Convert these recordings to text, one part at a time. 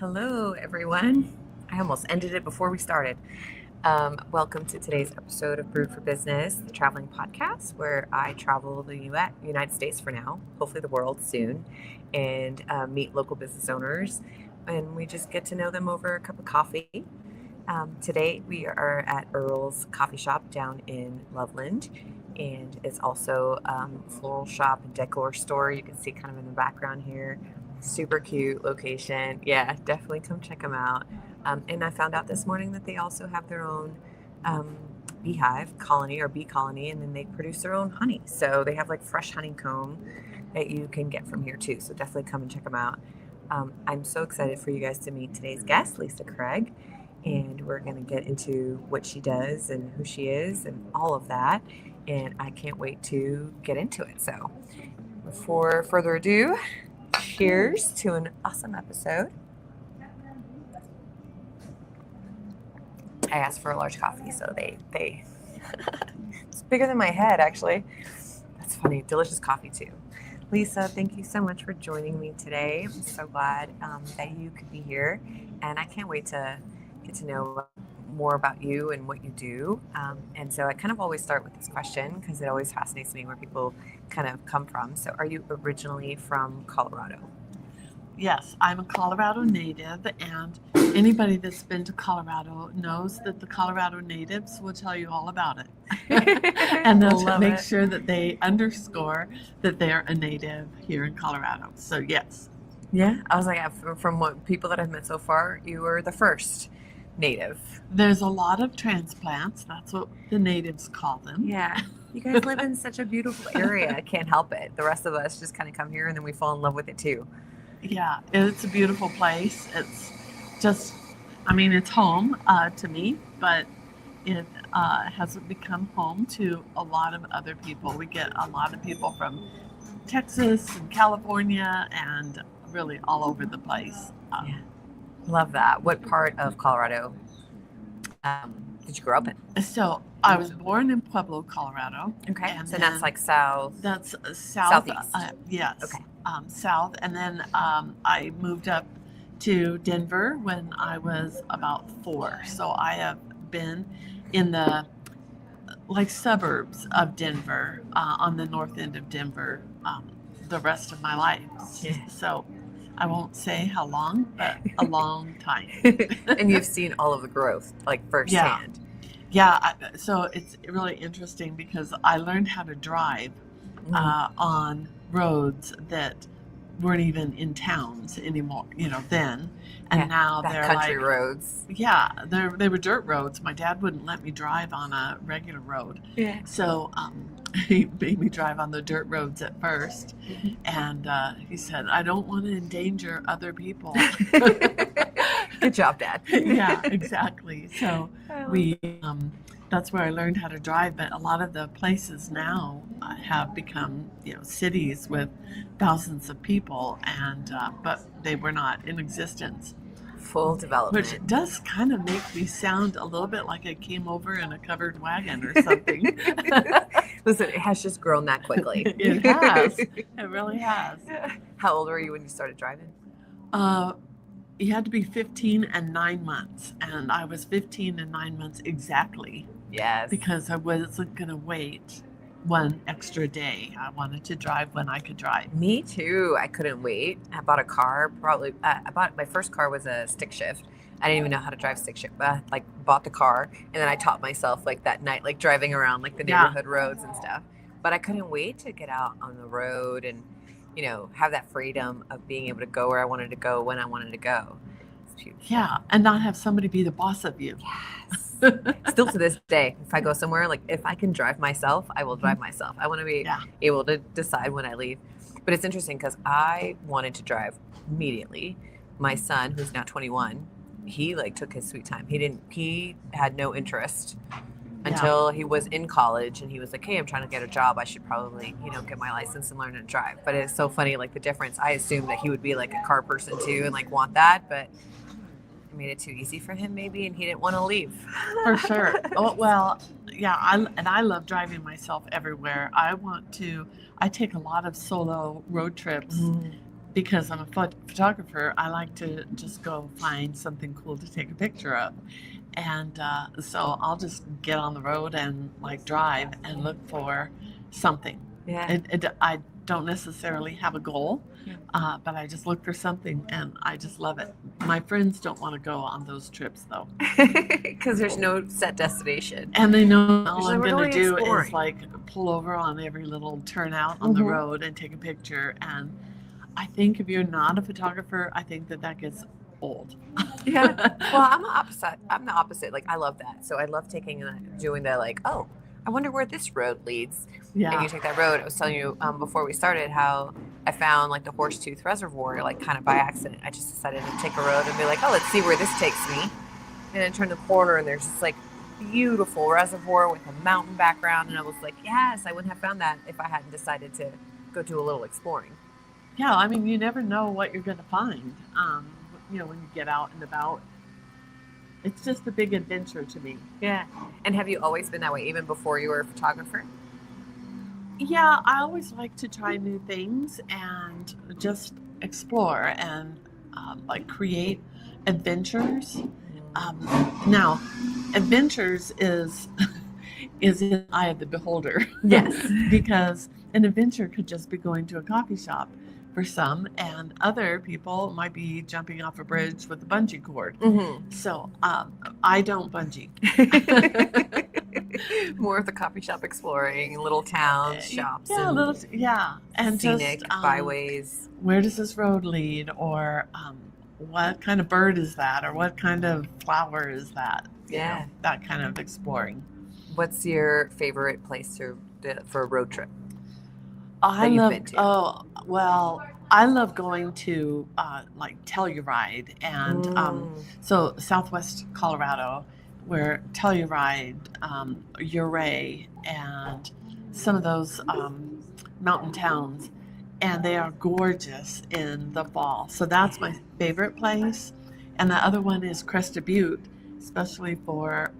Hello, everyone. I almost ended it before we started. Welcome to today's episode of Brewed for Business, the traveling podcast where I travel the United States for now, hopefully the world soon, and meet local business owners. And we just get to know them over a cup of coffee. Today we are at Earl's Coffee Shop down in Loveland, and it's also floral shop and decor store. You can see kind of in the background here. Super cute location. Yeah, definitely come check them out. And I found out this morning that they also have their own beehive colony or bee colony, and then they produce their own honey. So they have like fresh honeycomb that you can get from here too. So definitely come and check them out. I'm so excited for you guys to meet today's guest, Lisa Craig, and we're going to get into what she does and who she is and all of that. And I can't wait to get into it. So before further ado, cheers to an awesome episode. I asked for a large coffee, so they it's bigger than my head, actually. That's funny. Delicious coffee too. Lisa, thank you so much for joining me today. I'm so glad that you could be here, and I can't wait to get to know more about you and what you do. And so I kind of always start with this question because it always fascinates me where people kind of come from. So are you originally from Colorado? Yes, I'm a Colorado native, and anybody that's been to Colorado knows that the Colorado natives will tell you all about it. And they'll make sure that they underscore that they're a native here in Colorado. So yes. Yeah, I was like, from what people that I've met so far, you were the first native. There's a lot of transplants. That's what the natives call them. Yeah. You guys live in such a beautiful area. I can't help it. The rest of us just kind of come here and then we fall in love with it too. Yeah, it's a beautiful place. It's just, it's home to me, but it has become home to a lot of other people. We get a lot of people from Texas and California and really all over the place. Yeah. Love that. What part of Colorado did you grow up in? So I was born in Pueblo, Colorado. Okay. And so that's like south. That's south. Southeast. Yes. Okay. South. And then I moved up to Denver when I was about 4. So I have been in the suburbs of Denver, on the north end of Denver, the rest of my life. Yeah. So I won't say how long, but a long time. And you've seen all of the growth, like firsthand. Yeah. So it's really interesting because I learned how to drive on roads that weren't even in towns anymore, then. And now they're country roads. Yeah, they were dirt roads. My dad wouldn't let me drive on a regular road. Yeah. So he made me drive on the dirt roads at first. And he said, I don't want to endanger other people. Good job, Dad. Yeah, exactly. So that's where I learned how to drive. But a lot of the places now have become, cities with thousands of people, and but they were not in existence. Full development. Which does kind of make me sound a little bit like I came over in a covered wagon or something. Listen, it has just grown that quickly. It has. It really has. How old were you when you started driving? You had to be 15 and 9 months, and I was 15 and 9 months exactly. Yes. Because I wasn't going to wait one extra day. I wanted to drive when I could drive. Me too. I couldn't wait. I bought a car. My first car was a stick shift. I didn't even know how to drive stick shift, but I bought the car, and then I taught myself that night, driving around the neighborhood roads and stuff. But I couldn't wait to get out on the road and have that freedom of being able to go where I wanted to go when I wanted to go. Yeah, and not have somebody be the boss of you. Yes. Still to this day, if I go somewhere, if I can drive myself, I will drive myself. I want to be able to decide when I leave. But it's interesting because I wanted to drive immediately. My son, who's now 21, he took his sweet time. He had no interest until he was in college, and he was like, hey, I'm trying to get a job. I should probably, get my license and learn to drive. But it's so funny, the difference. I assumed that he would be a car person too and want that, but I made it too easy for him maybe, and he didn't want to leave. For sure. Oh, well, yeah, I love driving myself everywhere. I take a lot of solo road trips because I'm a photographer, I like to just go find something cool to take a picture of. And so I'll just get on the road and like drive and look for something. Yeah. I don't necessarily have a goal, Yeah. but I just look for something and I just love it. My friends don't want to go on those trips though. Because there's no set destination. And they know all So I'm we're going to going do exploring. is like pull over on every little turnout on the Mhm. road and take a picture. And I think if you're not a photographer, I think that gets old. Yeah. Well, I'm the opposite. I'm the opposite. Like I love that. So I love taking that, doing the like, oh, I wonder where this road leads. And Yeah. you take that road. I was telling you before we started how I found like the Horsetooth Reservoir like kind of by accident. I just decided to take a road and be like, oh, let's see where this takes me. And then turn the corner and there's this like beautiful reservoir with a mountain background. And I was like, yes, I wouldn't have found that if I hadn't decided to go do a little exploring. Yeah, I mean, you never know what you're going to find, when you get out and about. It's just a big adventure to me. Yeah. And have you always been that way, even before you were a photographer? Yeah, I always like to try new things and just explore and like create adventures. Now, adventures is in the eye of the beholder. Yes. Because an adventure could just be going to a coffee shop for some, and other people might be jumping off a bridge with a bungee cord. Mm-hmm. So I don't bungee. More of the coffee shop exploring, little towns, shops, Yeah, and scenic just byways. Where does this road lead, or what kind of bird is that, or what kind of flower is that? Yeah, that kind of exploring. What's your favorite place for a road trip? I love going to like Telluride and so Southwest Colorado, where Telluride, Ouray, and some of those mountain towns, and they are gorgeous in the fall. So that's my favorite place. And the other one is Crested Butte, especially for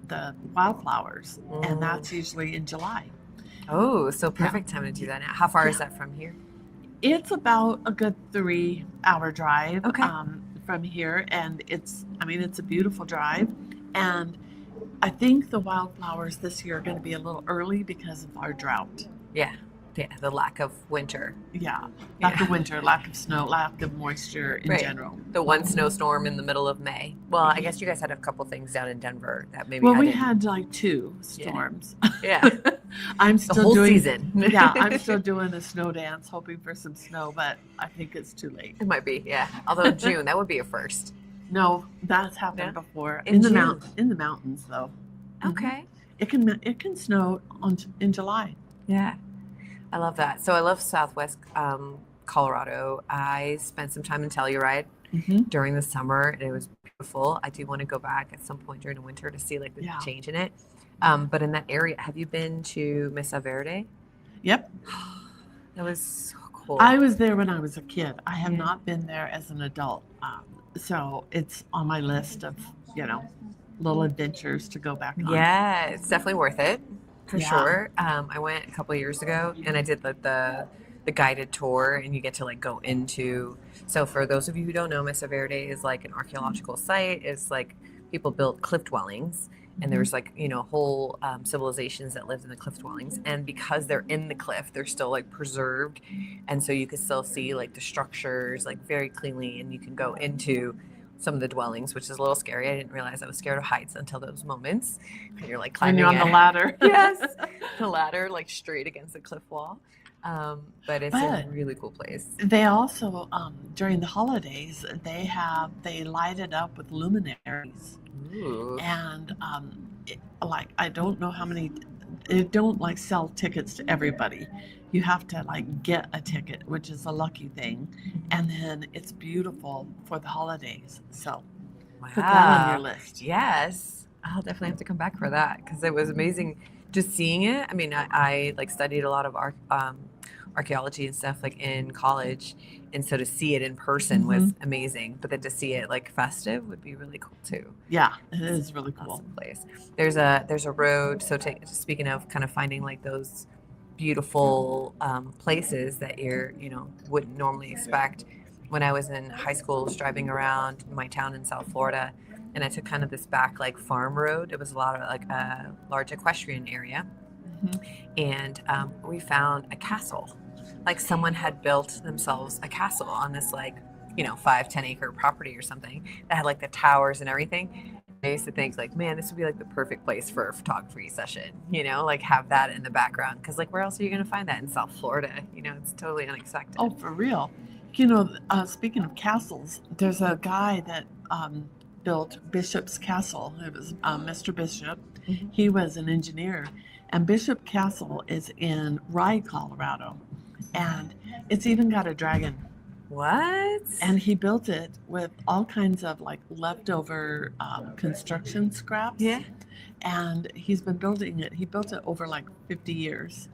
the wildflowers, and that's usually in July. Oh, so perfect time to do that now. How far is that from here? It's about a good 3-hour drive from here, and it's a beautiful drive. And I think the wildflowers this year are going to be a little early because of our drought. Yeah, the lack of winter. Yeah, lack of winter, lack of snow, lack of moisture in general. The one snowstorm in the middle of May. Well, I guess you guys had a couple things down in Denver that maybe. Well, we had like 2 storms. Yeah. I'm still the whole season. Yeah, I'm still doing a snow dance, hoping for some snow, but I think it's too late. It might be, yeah. Although June, that would be a first. No, that's happened before in the mountains, though. Okay. It can snow in July. Yeah, I love that. So I love Southwest Colorado. I spent some time in Telluride during the summer, and it was beautiful. I do want to go back at some point during the winter to see like the change in it. But in that area, have you been to Mesa Verde? Yep. That was so cool. I was there when I was a kid. I have not been there as an adult. So it's on my list of, little adventures to go back on. Yeah, it's definitely worth it for sure. I went a couple of years ago and I did the guided tour, and you get to like go into. So for those of you who don't know, Mesa Verde is like an archaeological site. It's like people built cliff dwellings. And there was like, whole civilizations that lived in the cliff dwellings. And because they're in the cliff, they're still like preserved. And so you can still see like the structures like very cleanly. And you can go into some of the dwellings, which is a little scary. I didn't realize I was scared of heights until those moments. And you're like climbing. When you're on the ladder. Yes. The ladder like straight against the cliff wall. But it's a really cool place. They also, during the holidays, they light it up with luminaries. Ooh. And I don't know how many. They don't like sell tickets to everybody. You have to like get a ticket, which is a lucky thing, and then it's beautiful for the holidays. So put that on your list. Yes, I'll definitely have to come back for that because it was amazing just seeing it. I mean, I like studied a lot of archaeology and stuff like in college, and so to see it in person was amazing, but then to see it like festive would be really cool too. Yeah, it is really cool. Awesome place. There's a road. So speaking of kind of finding like those beautiful places that wouldn't normally expect. When I was in high school, I was driving around my town in South Florida, and I took kind of this back like farm road. It was a lot of like a large equestrian area, Mhm. and we found a castle. Like someone had built themselves a castle on this like 5-10 acre property or something that had like the towers and everything. I used to think like, man, this would be like the perfect place for a photography session, like have that in the background. Because like, where else are you going to find that in South Florida? It's totally unexpected. Oh, for real. Speaking of castles, there's a guy that built Bishop's Castle. It was Mr. Bishop. Mhm. He was an engineer, and Bishop Castle is in Rye, Colorado, and it's even got a dragon. What? And he built it with all kinds of like leftover construction scraps. Yeah. And he's been building it. He built it over like 50 years.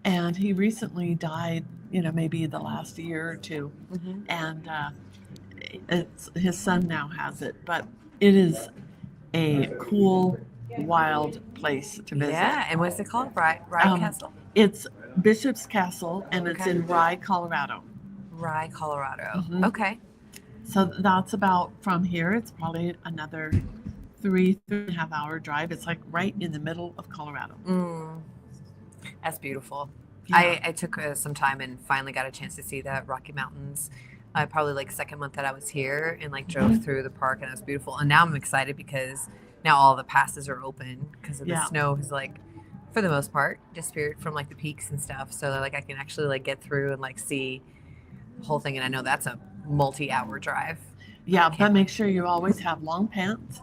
And he recently died, maybe the last year or two. Mhm. And it's his son now has it. But it is a cool, wild place to visit. Yeah. And what's it called? Rye Castle? It's Bishop's Castle, and it's Okay. in Rye, Colorado. Rye, Colorado. Mhm. Okay. So that's about from here. It's probably another 3.5 hour drive. It's like right in the middle of Colorado. That's beautiful. Yeah. I took some time and finally got a chance to see the Rocky Mountains. Probably like second month that I was here, and like drove through the park, and it was beautiful. And now I'm excited because now all the passes are open because of the Yeah. snow has like, for the most part, disappeared from like the peaks and stuff. So like I can actually like get through and like see the whole thing. And I know that's a multi-hour drive. Yeah, Can't but make sure you always have long pants,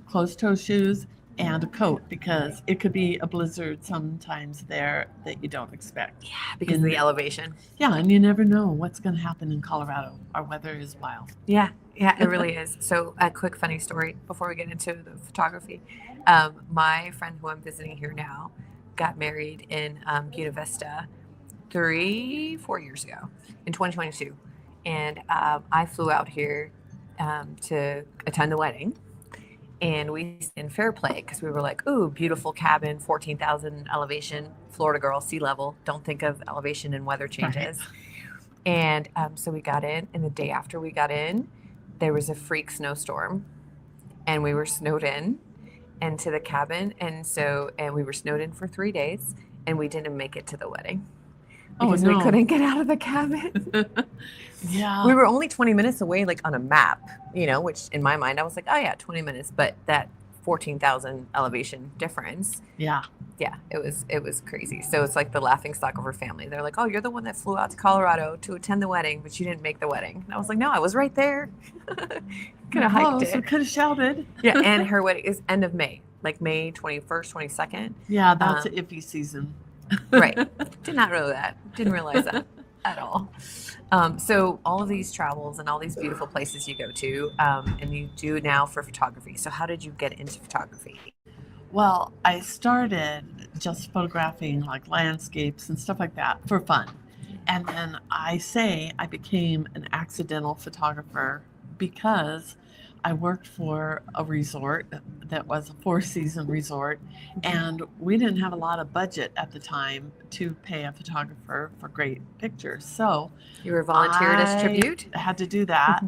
closed-toe shoes, and a coat, because it could be a blizzard sometimes there that you don't expect. Yeah, because of the elevation. Yeah, and you never know what's going to happen in Colorado. Our weather is wild. Yeah, it really is. So a quick funny story before we get into the photography. My friend who I'm visiting here now got married in Buena Vista 4 years ago in 2022. And I flew out here to attend the wedding. And we stayed in Fairplay because we were like, ooh, beautiful cabin, 14,000 elevation, Florida girl, sea level. Don't think of elevation and weather changes. And so we got in, and the day after we got in, there was a freak snowstorm, and we were snowed in and to the cabin. And we were snowed in for 3 days, and we didn't make it to the wedding because we couldn't get out of the cabin. Yeah. We were only 20 minutes away, like on a map, which in my mind, I was like, oh yeah, 20 minutes. But that 14,000 elevation difference. Yeah. Yeah, it was crazy. So it's like the laughing stock of her family. They're like, oh, you're the one that flew out to Colorado to attend the wedding, but you didn't make the wedding. And I was like, no, I was right there. Could have hiked it. So could have shouted. Yeah, and her wedding is end of May, like May 21st, 22nd. Yeah, that's an iffy season. Right. Did not know that. Didn't realize that at all. So all of these travels and all these beautiful places you go to, and you do now for photography. So how did you get into photography? Well, I started just photographing like landscapes and stuff like that for fun. And then I became an accidental photographer because I worked for a resort that was a 4-season resort, and we didn't have a lot of budget at the time to pay a photographer for great pictures. So You were volunteered as tribute? I had to do that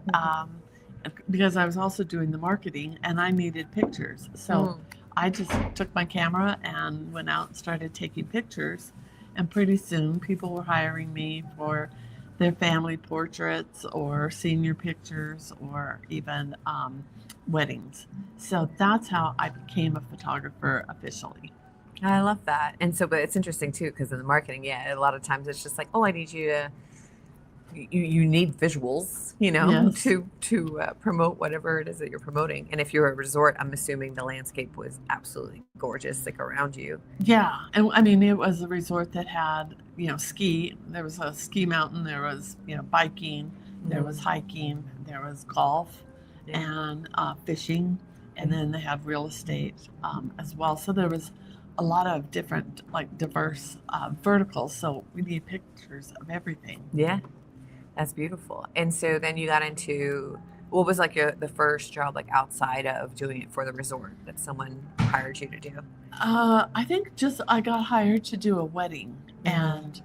because I was also doing the marketing, and I needed pictures. So I just took my camera and went out and started taking pictures, and pretty soon people were hiring me for their family portraits or senior pictures or even weddings. So that's how I became a photographer officially. I love that. And so, but it's interesting too, because in the marketing, yeah, a lot of times it's just like, oh, I need you to, you need visuals, Yes. to promote whatever it is that you're promoting. And if you're a resort, I'm assuming the landscape was absolutely gorgeous, like around you. Yeah, and I mean, it was a resort that had, ski. There was a ski mountain. There was, biking. There was hiking. There was golf and fishing. And then they had real estate as well. So there was a lot of different, like diverse verticals. So we need pictures of everything. Yeah, that's beautiful. And so then you got into What was like the first job like outside of doing it for the resort that someone hired you to do? I think just I got hired to do a wedding, and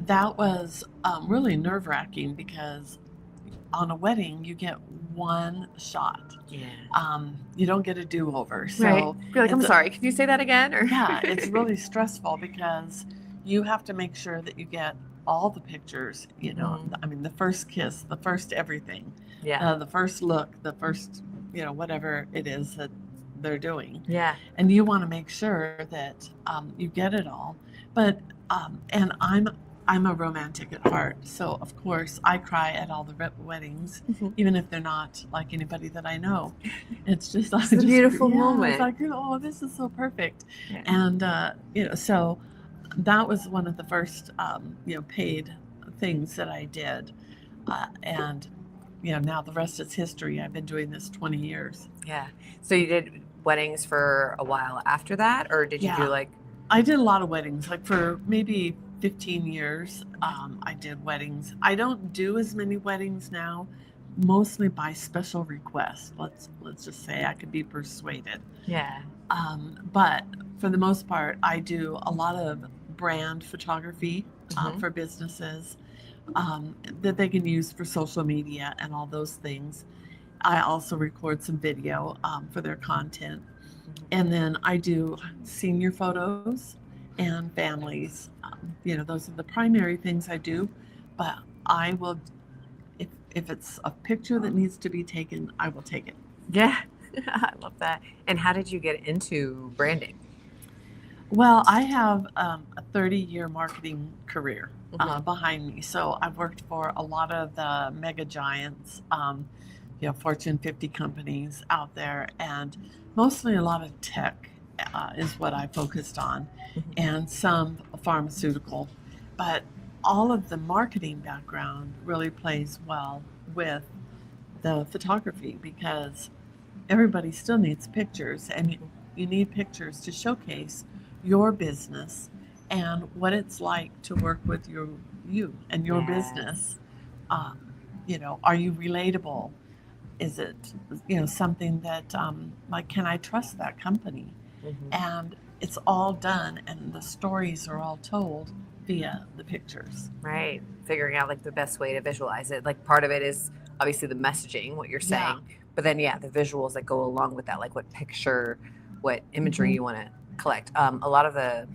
that was really nerve wracking because on a wedding you get one shot. Yeah. You don't get a do over. Right. So Be like, I'm it's sorry. Can you say that again? Or yeah, it's really stressful because you have to make sure that you get all the pictures. Mhm. I mean, the first kiss, the first everything, Yeah. the first look, the first, whatever it is that they're doing, Yeah. and you want to make sure that you get it all. But and I'm a romantic at heart, so of course I cry at all the weddings, Mhm. even if they're not like anybody that I know. It's just I It's a just beautiful yeah, it's moment. like, oh, this is so perfect. Yeah. And so that was one of the first paid things that I did, and now the rest is history. I've been doing this 20 years. Yeah. So you did weddings for a while after that, or did you do Yeah, like? I did a lot of weddings, like for maybe 15 years. I did weddings. I don't do as many weddings now, mostly by special request. Let's just say I could be persuaded. Yeah. But for the most part, I do a lot of brand photography Mhm. for businesses that they can use for social media and all those things. I also record some video for their content. Mhm. And then I do senior photos and families. Those are the primary things I do. But I will, if it's a picture that needs to be taken, I will take it. Yeah. I love that. And how did you get into branding? Well, I have a 30-year marketing career Mhm. behind me. So I've worked for a lot of the mega giants, Fortune 50 companies out there, and mostly a lot of tech is what I focused on, Mhm. and some pharmaceutical. But all of the marketing background really plays well with the photography because everybody still needs pictures, and you need pictures to showcase your business and what it's like to work with you and your Yes. business. Are you relatable? Is it something that like, can I trust that company? Mhm. And it's all done, and the stories are all told via the pictures. Right. Figuring out like the best way to visualize it. Like part of it is obviously the messaging, what you're Yeah. saying, but then yeah, the visuals that go along with that, like what picture, what imagery Hmm. you want to collect. A lot of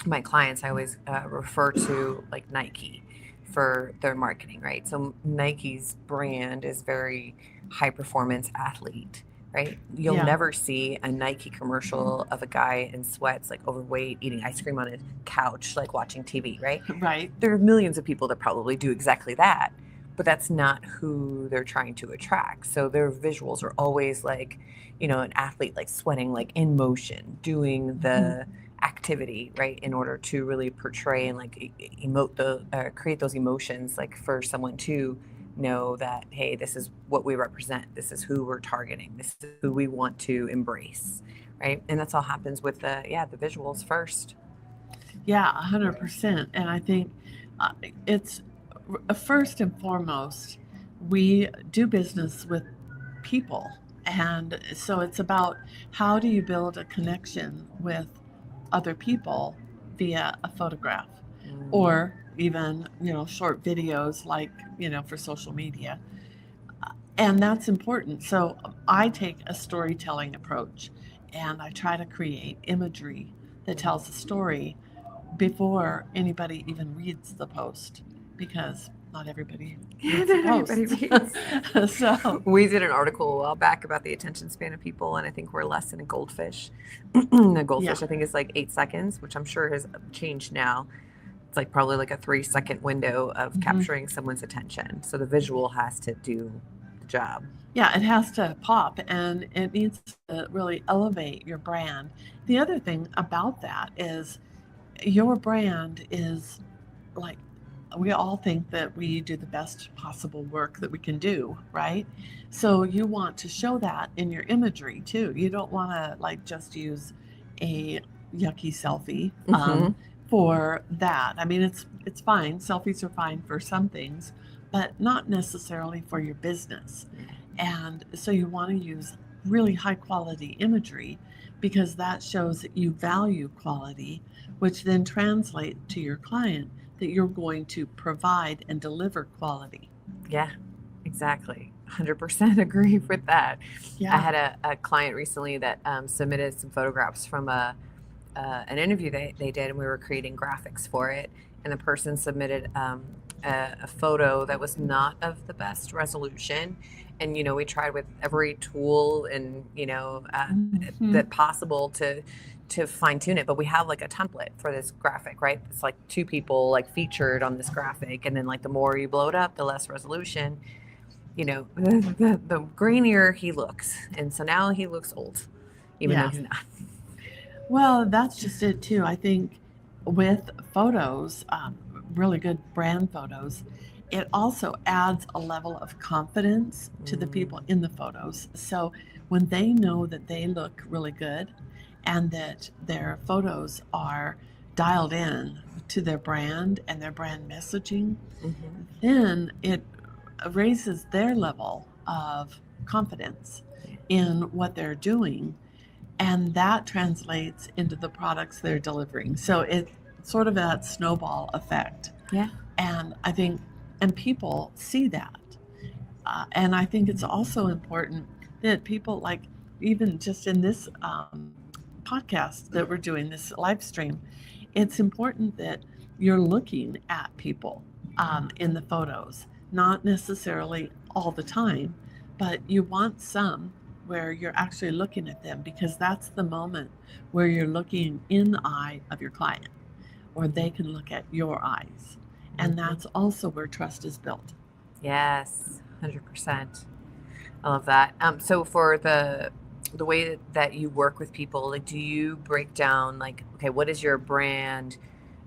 my clients, I always refer to like Nike for their marketing, right? So Nike's brand is very high performance athlete, right? You'll Yeah. never see a Nike commercial of a guy in sweats, like overweight, eating ice cream on his couch, like watching TV, right? Right. There are millions of people that probably do exactly that, but that's not who they're trying to attract. So their visuals are always like, an athlete like sweating, like in motion, doing Hmm. the activity, right, in order to really portray and like emote the create those emotions, like for someone to know that, hey, this is what we represent, this is who we're targeting, this is who we want to embrace, right? And that's all happens with the visuals first. Yeah, 100%. And I think it's first and foremost, we do business with people. And so it's about how do you build a connection with other people via a photograph Mm. or even, short videos like, for social media. And that's important. So I take a storytelling approach and I try to create imagery that tells a story before anybody even reads the post because not everybody Yeah, reads the not everybody posts. reads. So, We did an article a while back about the attention span of people, and I think we're less than a goldfish. A yeah. goldfish, I think, is like 8 seconds, which I'm sure has changed now. It's like probably like a 3 second window of Hmm. capturing someone's attention. So the visual has to do the job. Yeah, it has to pop and it needs to really elevate your brand. The other thing about that is your brand is like, we all think that we do the best possible work that we can do, right? So you want to show that in your imagery too. You don't want to like just use a yucky selfie Mm-hmm. for that. I mean, it's fine. Selfies are fine for some things, but not necessarily for your business. And so you want to use really high quality imagery because that shows that you value quality, which then translates to your client that you're going to provide and deliver quality. Yeah, exactly. 100% agree with that. I Yeah. had a client recently that submitted some photographs from an interview they did, and we were creating graphics for it. And the person submitted a photo that was not of the best resolution. And, we tried with every tool and, Hmm. that possible to fine tune it. But we have like a template for this graphic, right? It's like two people like featured on this graphic. And then like the more you blow it up, the less resolution, the grainier he looks. And so now he looks old, even though Yeah. he's not. Well, that's just it too. I think with photos, really good brand photos, it also adds a level of confidence to the people Mm. in the photos. So when they know that they look really good and that their photos are dialed in to their brand and their brand messaging, Mhm. then it raises their level of confidence Yeah. in what they're doing, and that translates into the products they're delivering. So it's sort of that snowball effect. Yeah. And I think, and people see that. And I think it's also important that people, like, even just in this podcast that we're doing, this live stream, it's important that you're looking at people in the photos, not necessarily all the time, but you want some where you're actually looking at them because that's the moment where you're looking in the eye of your client or they can look at your eyes. And Mhm. that's also where trust is built. Yes, 100%. I love that. So for the way that you work with people, like, do you break down like, okay, what is your brand?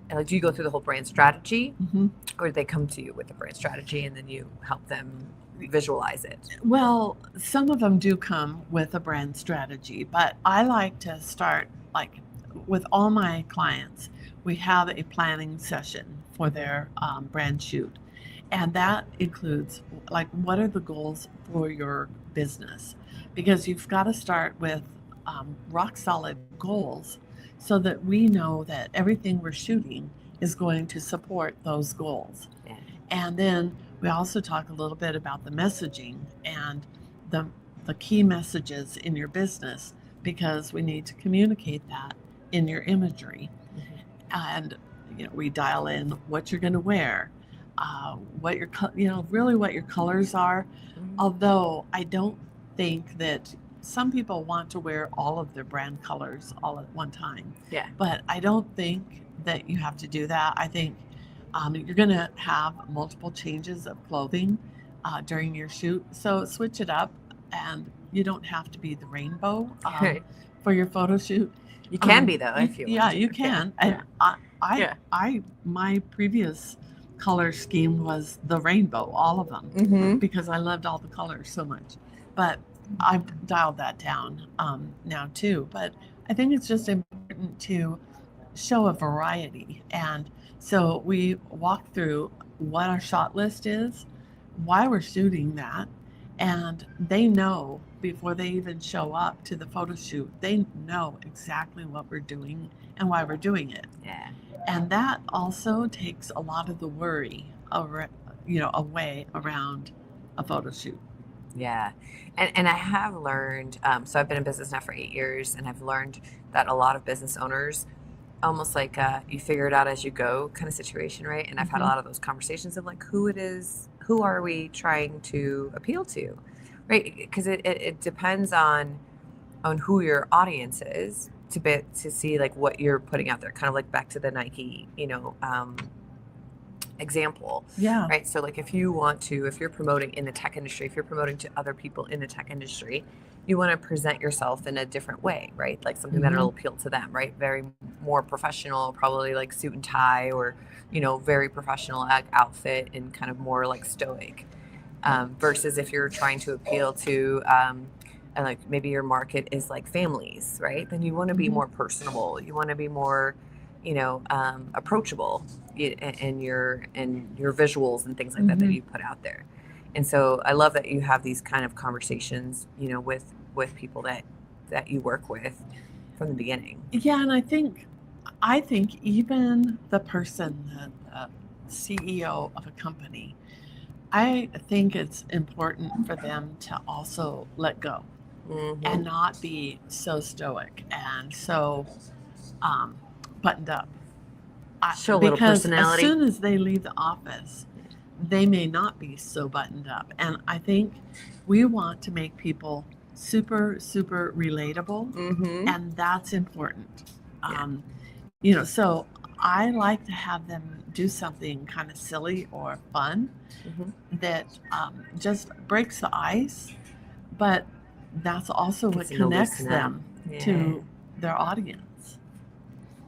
And like, do you go through the whole brand strategy, Hmm. or do they come to you with the brand strategy and then you help them visualize it? Well, some of them do come with a brand strategy, but I like to start like with all my clients. We have a planning session for their brand shoot, and that includes like what are the goals for your business, because you've got to start with rock solid goals so that we know that everything we're shooting is going to support those goals. Yeah. And then we also talk a little bit about the messaging and the, the key messages in your business because we need to communicate that in your imagery. Mhm. And we dial in what you're going to wear, what your really what your colors are. Mhm. Although I don't think that some people want to wear all of their brand colors all at one time, Yeah. but I don't think that you have to do that. I think you're going to have multiple changes of clothing during your shoot, so switch it up, and you don't have to be the rainbow Right. for your photo shoot. You can be though You, if you want yeah, to. you Yeah. can. Yeah. And Yeah. my previous color scheme was the rainbow, all of them, Mm-hmm. because I loved all the colors so much. But I've dialed that down now too. But I think it's just important to show a variety. And so we walk through what our shot list is, why we're shooting that, and they know before they even show up to the photo shoot, they know exactly what we're doing and why we're doing it. Yeah. And that also takes a lot of the worry away around a photo shoot. Yeah. And I have learned, so I've been in business now for 8 years, and I've learned that a lot of business owners almost like you figure it out as you go kind of situation, right? And I've had a Hmm. lot of those conversations of like, who are we trying to appeal to, right? Because it depends on who your audience is to see like what you're putting out there, kind of like back to the Nike, example, Yeah. right? So like if you're promoting in the tech industry, if you're promoting to other people in the tech industry, you want to present yourself in a different way, right? Like something that'll Hmm. appeal to them, right? Very more professional, probably like suit and tie, or very professional outfit, and kind of more like stoic, versus if you're trying to appeal to and like maybe your market is like families, right? Then you want to be Hmm. more personable, you want to be more approachable in your visuals and things like that Hmm. you put out there. And so I love that you have these kind of conversations, with people that you work with from the beginning. Yeah, and I think even the person, the CEO of a company, I think it's important for them to also let go and not be so stoic and so buttoned up. Show a little Because as personality. soon as they leave the office, they may not be so buttoned up. And I think we want to make people super, super relatable, and that's important. So I like to have them do something kind of silly or fun that just breaks the ice, but that's also what Gets them to connects loosen up. them to their audience.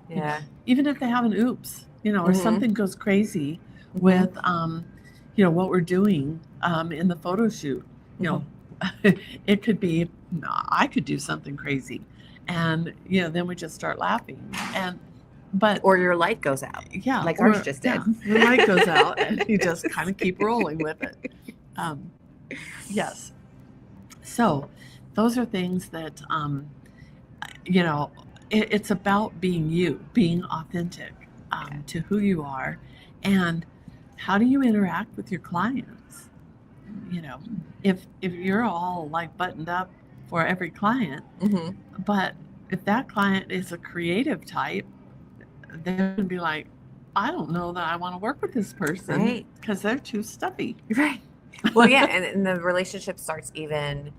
Yeah. Even if they have an oops, or something goes crazy with, what we're doing in the photo shoot. It could be, I could do something crazy, and then we just start laughing, or your light goes out. Yeah, like ours just did. The light goes out, and you just kind of keep rolling with it. Yes. So those are things that it's about being you, being authentic to who you are, and how do you interact with your clients. If you're all like buttoned up for every client, but if that client is a creative type, they're going to be like, I don't know that I want to work with this person because they're too stuffy. Right. Well, yeah, and the relationship starts even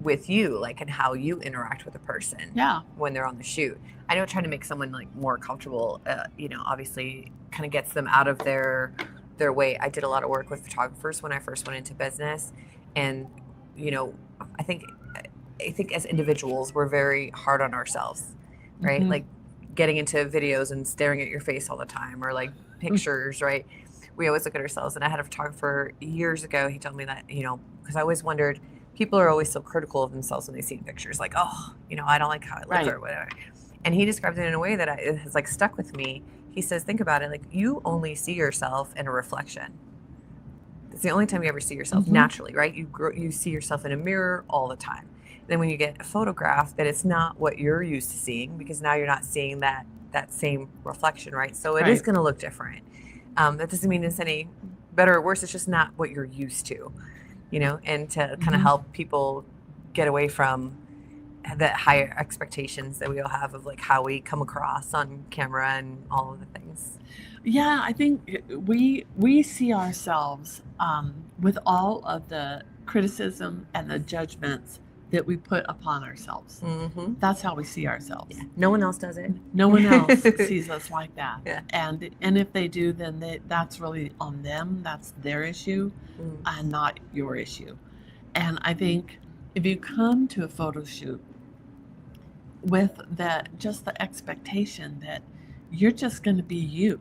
with you, like, and how you interact with a person. Yeah. When they're on the shoot. I know trying to make someone like more comfortable, obviously kind of gets them out of their way. I did a lot of work with photographers when I first went into business, and I think as individuals we're very hard on ourselves, right? Like getting into videos and staring at your face all the time, or like pictures, right? We always look at ourselves. And I had a photographer years ago. He told me that, because I always wondered, people are always so critical of themselves when they see pictures, like, oh, I don't like how I look or whatever. And he described it in a way that it has like stuck with me. He says, think about it, like you only see yourself in a reflection. It's the only time you ever see yourself naturally, right? You see yourself in a mirror all the time. Then when you get a photograph, that it's not what you're used to seeing, because now you're not seeing that same reflection, right? So it is going to look different. That doesn't mean it's any better or worse. It's just not what you're used to, and to kind of help people get away from the higher expectations that we all have of like how we come across on camera and all of the things. Yeah, I think we see ourselves with all of the criticism and the judgments that we put upon ourselves. That's how we see ourselves. Yeah. No one else does it. No one else sees us like that. Yeah. And if they do, then that's really on them. That's their issue, and not your issue. And I think if you come to a photo shoot with just the expectation that you're just going to be you,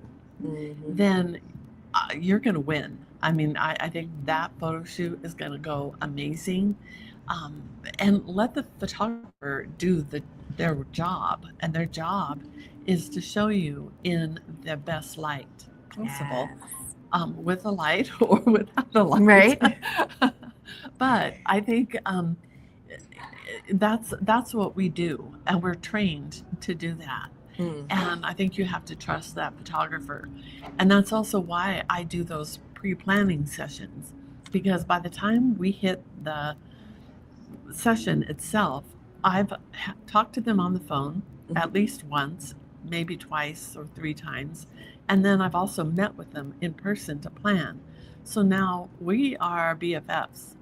then you're going to win. I mean, I think that photo shoot is going to go amazing. And let the photographer do their job, and their job is to show you in the best light possible, with a light or without a light. Right. But I think that's what we do, and we're trained to do that. And I think you have to trust that photographer. And that's also why I do those pre-planning sessions, because by the time we hit the session itself, I've talked to them on the phone at least once, maybe twice or 3 times. And then I've also met with them in person to plan. So now we are BFFs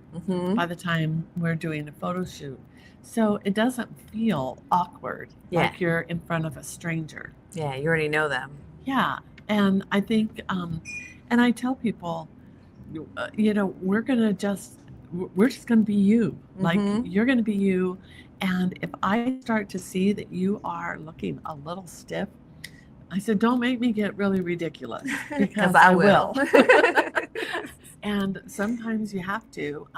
by the time we're doing a photo shoot. So it doesn't feel awkward, like you're in front of a stranger. Yeah, you already know them. Yeah. And I think, and I tell people, we're just going to be you. Like, you're going to be you. And if I start to see that you are looking a little stiff, I said, don't make me get really ridiculous, because I will. And sometimes you have to,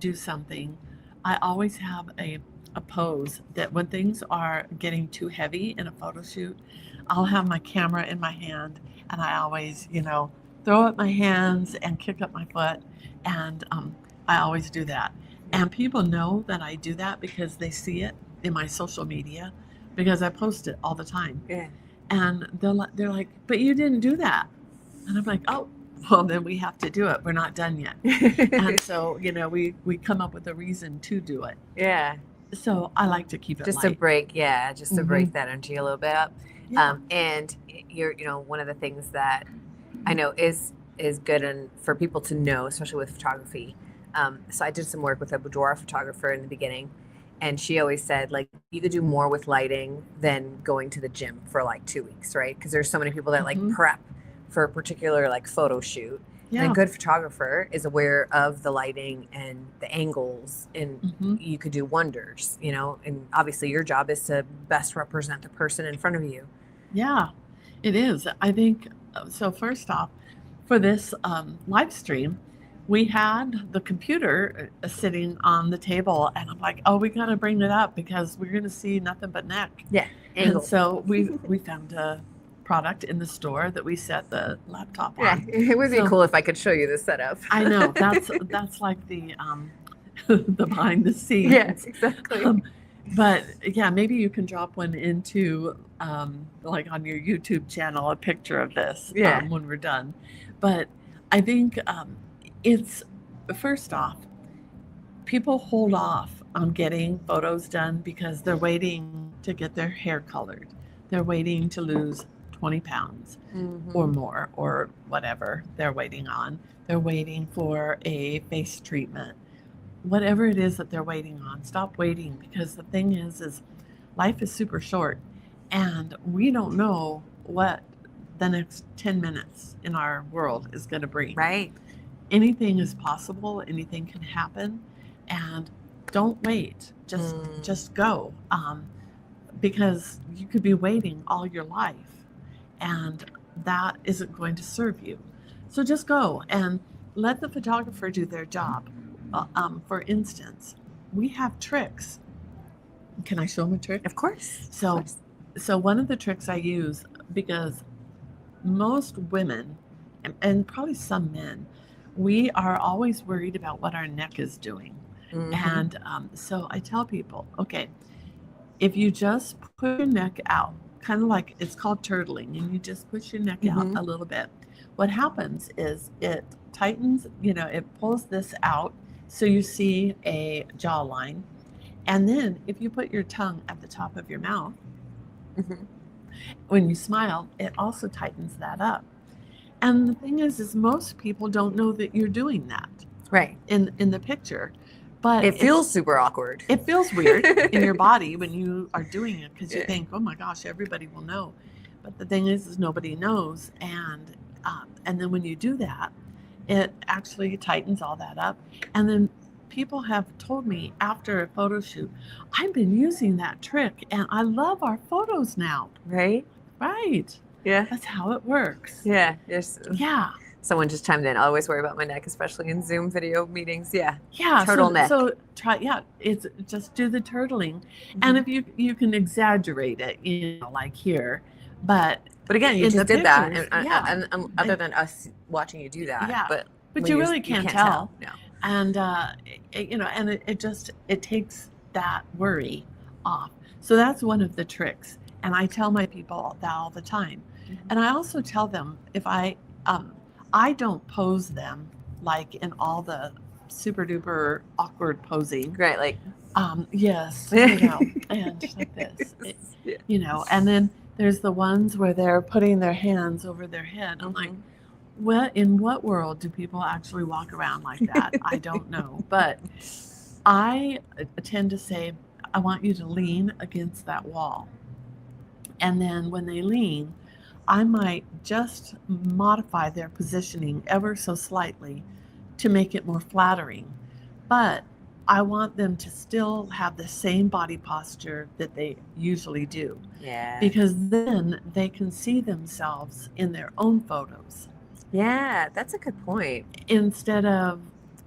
do something. I always have a pose that when things are getting too heavy in a photo shoot, I'll have my camera in my hand, and I always, throw up my hands and kick up my foot. And I always do that. And people know that I do that because they see it in my social media because I post it all the time. Yeah. And they're like, but you didn't do that. And I'm like, oh, well, then we have to do it. We're not done yet. And so, we come up with a reason to do it. Yeah. So I like to keep it Just light. to break that energy a little bit up. Yeah. And you're, one of the things that I know is good and for people to know, especially with photography. So I did some work with a boudoir photographer in the beginning, and she always said, like, you could do more with lighting than going to the gym for like 2 weeks, right? Because there's so many people that like prep for a particular like photo shoot. Yeah. And a good photographer is aware of the lighting and the angles, and you could do wonders, and obviously your job is to best represent the person in front of you. Yeah, it is. I think, so first off, for this live stream, we had the computer sitting on the table, and I'm like, oh, we got to bring it up because we're going to see nothing but neck. Yeah, angle. And so we found a product in the store that we set the laptop on. Yeah, it would be cool if I could show you the setup. I know, that's like the the behind the scenes. Yes, exactly. But yeah, maybe you can drop one into like on your YouTube channel, a picture of this when we're done. But I think it's, first off, people hold off on getting photos done because they're waiting to get their hair colored. They're waiting to lose 20 pounds or more or whatever they're waiting on. They're waiting for a face treatment. Whatever it is that they're waiting on, stop waiting, because the thing is life is super short and we don't know what the next 10 minutes in our world is going to bring. Right. Anything is possible, anything can happen, and don't wait. Just go. Because you could be waiting all your life and that isn't going to serve you. So just go and let the photographer do their job. For instance, we have tricks. Can I show them a trick? Of course. So one of the tricks I use, because most women and probably some men, we are always worried about what our neck is doing. And so I tell people, okay, if you just put your neck out, kind of like, it's called turtling, and you just push your neck out a little bit, what happens is it tightens, it pulls this out so you see a jawline. And then if you put your tongue at the top of your mouth, when you smile, it also tightens that up. And the thing is most people don't know that you're doing that. Right. In the picture. But it feels super awkward. It feels weird in your body when you are doing it because you think, oh my gosh, everybody will know. But the thing is nobody knows. And then when you do that, it actually tightens all that up. And then people have told me after a photo shoot, I've been using that trick and I love our photos now. Right? Right. Yeah. That's how it works. Yeah. Yeah. Someone just chimed in. I always worry about my neck, especially in Zoom video meetings. Yeah. Yeah. Turtleneck. So try. Yeah. It's just do the turtling, and if you can exaggerate it, like here, but again, you just did pictures, that, and other than us watching you do that, yeah. But you really can't tell. No. And and it takes that worry off. So that's one of the tricks, and I tell my people that all the time, and I also tell them if I don't pose them like in all the super duper awkward posing. Right, like yes, and like this. And then there's the ones where they're putting their hands over their head. I'm like, in what world do people actually walk around like that? I don't know. But I tend to say, I want you to lean against that wall. And then when they lean, I might just modify their positioning ever so slightly to make it more flattering. But I want them to still have the same body posture that they usually do. Yeah. Because then they can see themselves in their own photos. Yeah, that's a good point. Instead of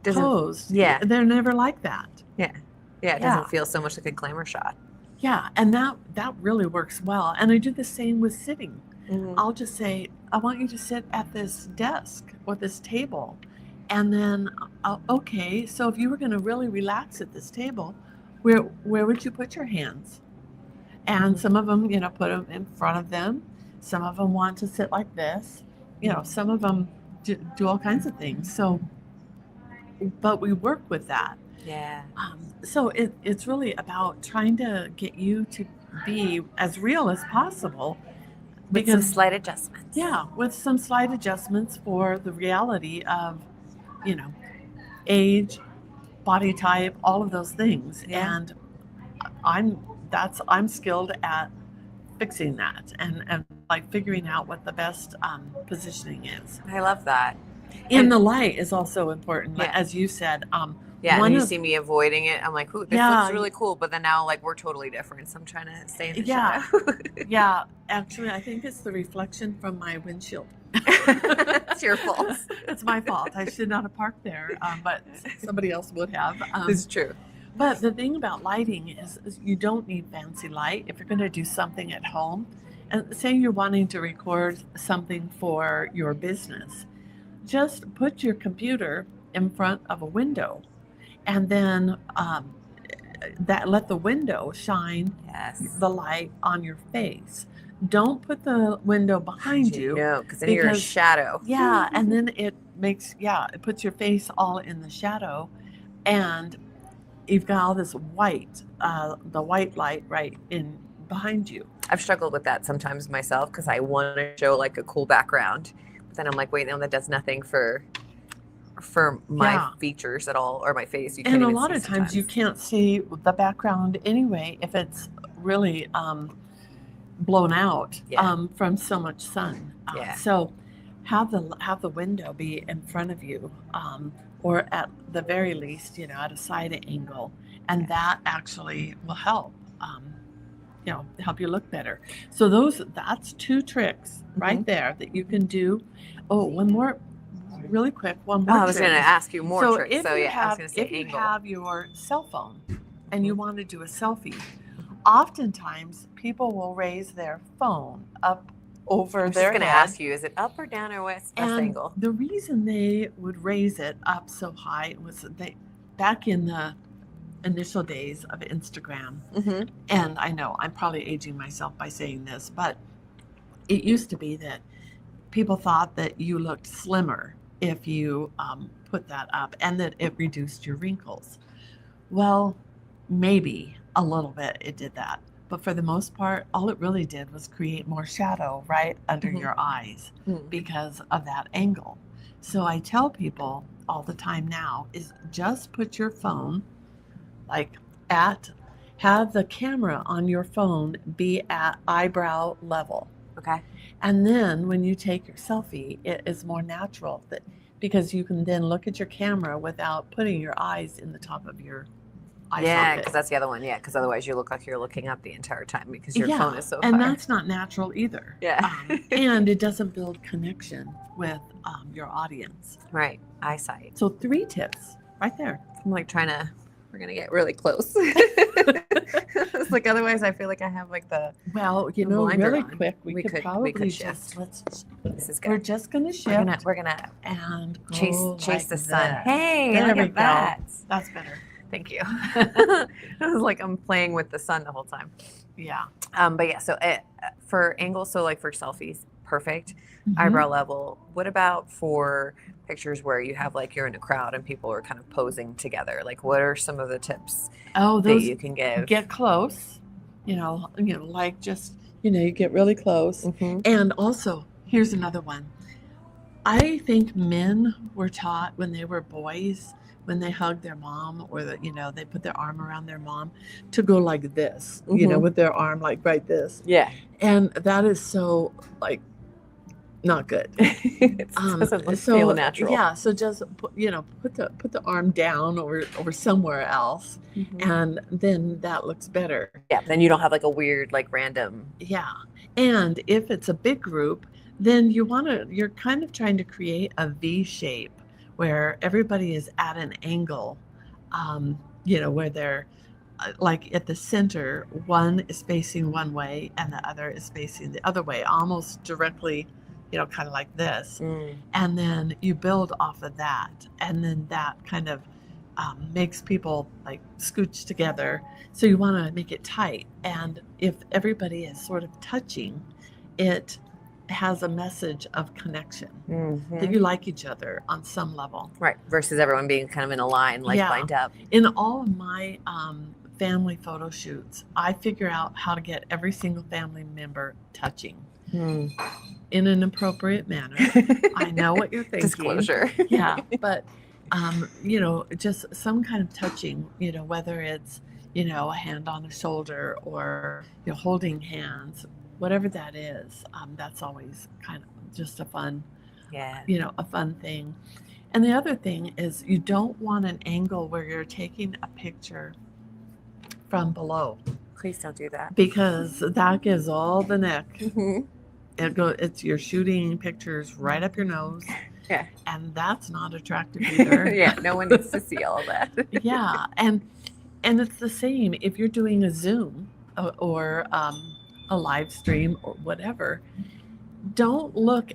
posed. Yeah. They're never like that. Yeah. Yeah, it doesn't feel so much like a glamour shot. Yeah, and that really works well. And I do the same with sitting. I'll just say, I want you to sit at this desk or this table. And then, okay, so if you were going to really relax at this table, where would you put your hands? And some of them, put them in front of them. Some of them want to sit like this. Some of them do all kinds of things. So, but we work with that. Yeah. So it's really about trying to get you to be as real as possible. With some slight adjustments. Yeah, with some slight adjustments for the reality of, age, body type, all of those things. Yeah. And I'm skilled at fixing that and like figuring out what the best positioning is. I love that. And the light is also important, Yeah. as you said. Yeah, and you see me avoiding it. I'm like, ooh, this Yeah. looks really cool. But then now, like, we're totally different. So I'm trying to stay in the Yeah. shadow. Yeah, actually, I think it's the reflection from my windshield. It's your fault. It's my fault. I should not have parked there, but somebody else would have. It's true. But the thing about lighting is you don't need fancy light if you're going to do something at home. And say you're wanting to record something for your business, just put your computer in front of a window, and then let the window shine the light on your face. Don't put the window behind you. No, because then you're a shadow. Yeah, and then it puts your face all in the shadow, and you've got all this white, the white light right in behind you. I've struggled with that sometimes myself because I want to show like a cool background, but then I'm like, wait, no, that does nothing for my features at all, or my face. And a lot of times you can't see the background anyway if it's really blown out from so much sun. So have the window be in front of you, or at the very least, at a side angle, and that actually will help. Help you look better. So that's 2 tricks right there that you can do. Oh, one more, really quick. One more. I was going to ask you more tricks. So I was going to say if angle. you have your cell phone and you want to do a selfie, oftentimes people will raise their phone up over their head. I was just going to ask you, is it up or down or what's best angle? The reason they would raise it up so high was back in the initial days of Instagram, and I know I'm probably aging myself by saying this, but it used to be that people thought that you looked slimmer if you put that up, and that it reduced your wrinkles. Well, maybe a little bit it did that, but for the most part, all it really did was create more shadow right under your eyes because of that angle. So I tell people all the time now is just put your phone have the camera on your phone be at eyebrow level. Okay. And then when you take your selfie, it is more natural because you can then look at your camera without putting your eyes in the top of your eye socket. Because that's the other one. Yeah, because otherwise you look like you're looking up the entire time because your phone is so and high. that's not natural either. Yeah. And it doesn't build connection with your audience. Right. Eyesight. So 3 tips right there. I'm like we're going to get really close. It's like, otherwise I feel like I have like really on. quick, we could probably shift. This is good. We're just going to shift. We're gonna and chase like the sun. That. Hey, there look we at go. that. That's better. Thank you. It was like I'm playing with the sun the whole time. Yeah. But yeah, so for angles, so like for selfies, perfect. Eyebrow level. What about for pictures where you have like you're in a crowd and people are kind of posing together? Like, what are some of the tips that you can give? Get close. Like just you get really close. And also, here's another one. I think men were taught when they were boys, when they hugged their mom or they put their arm around their mom, to go like this, with their arm like right this. Yeah. And that is so like not good. It doesn't feel natural. Yeah. So just put the arm down or somewhere else, and then that looks better. Yeah. Then you don't have like a weird like random. Yeah. And if it's a big group, then you're kind of trying to create a V shape where everybody is at an angle, where they're like at the center, one is facing one way and the other is facing the other way, almost directly kind of like this. Mm. And then you build off of that. And then that kind of makes people like scooch together. So you want to make it tight. And if everybody is sort of touching, it has a message of connection, that you like each other on some level. Right. Versus everyone being kind of in a line, like lined up. In all of my family photo shoots, I figure out how to get every single family member touching in an appropriate manner. I know what you're thinking. Disclosure. Yeah, but just some kind of touching, whether it's, a hand on the shoulder or holding hands, whatever that is, that's always kind of just a fun, a fun thing. And the other thing is you don't want an angle where you're taking a picture from below. Please don't do that. Because that gives all the neck. You're shooting pictures right up your nose. Yeah. And that's not attractive either. Yeah, no one needs to see all of that. Yeah. And it's the same if you're doing a Zoom or a live stream or whatever. Don't look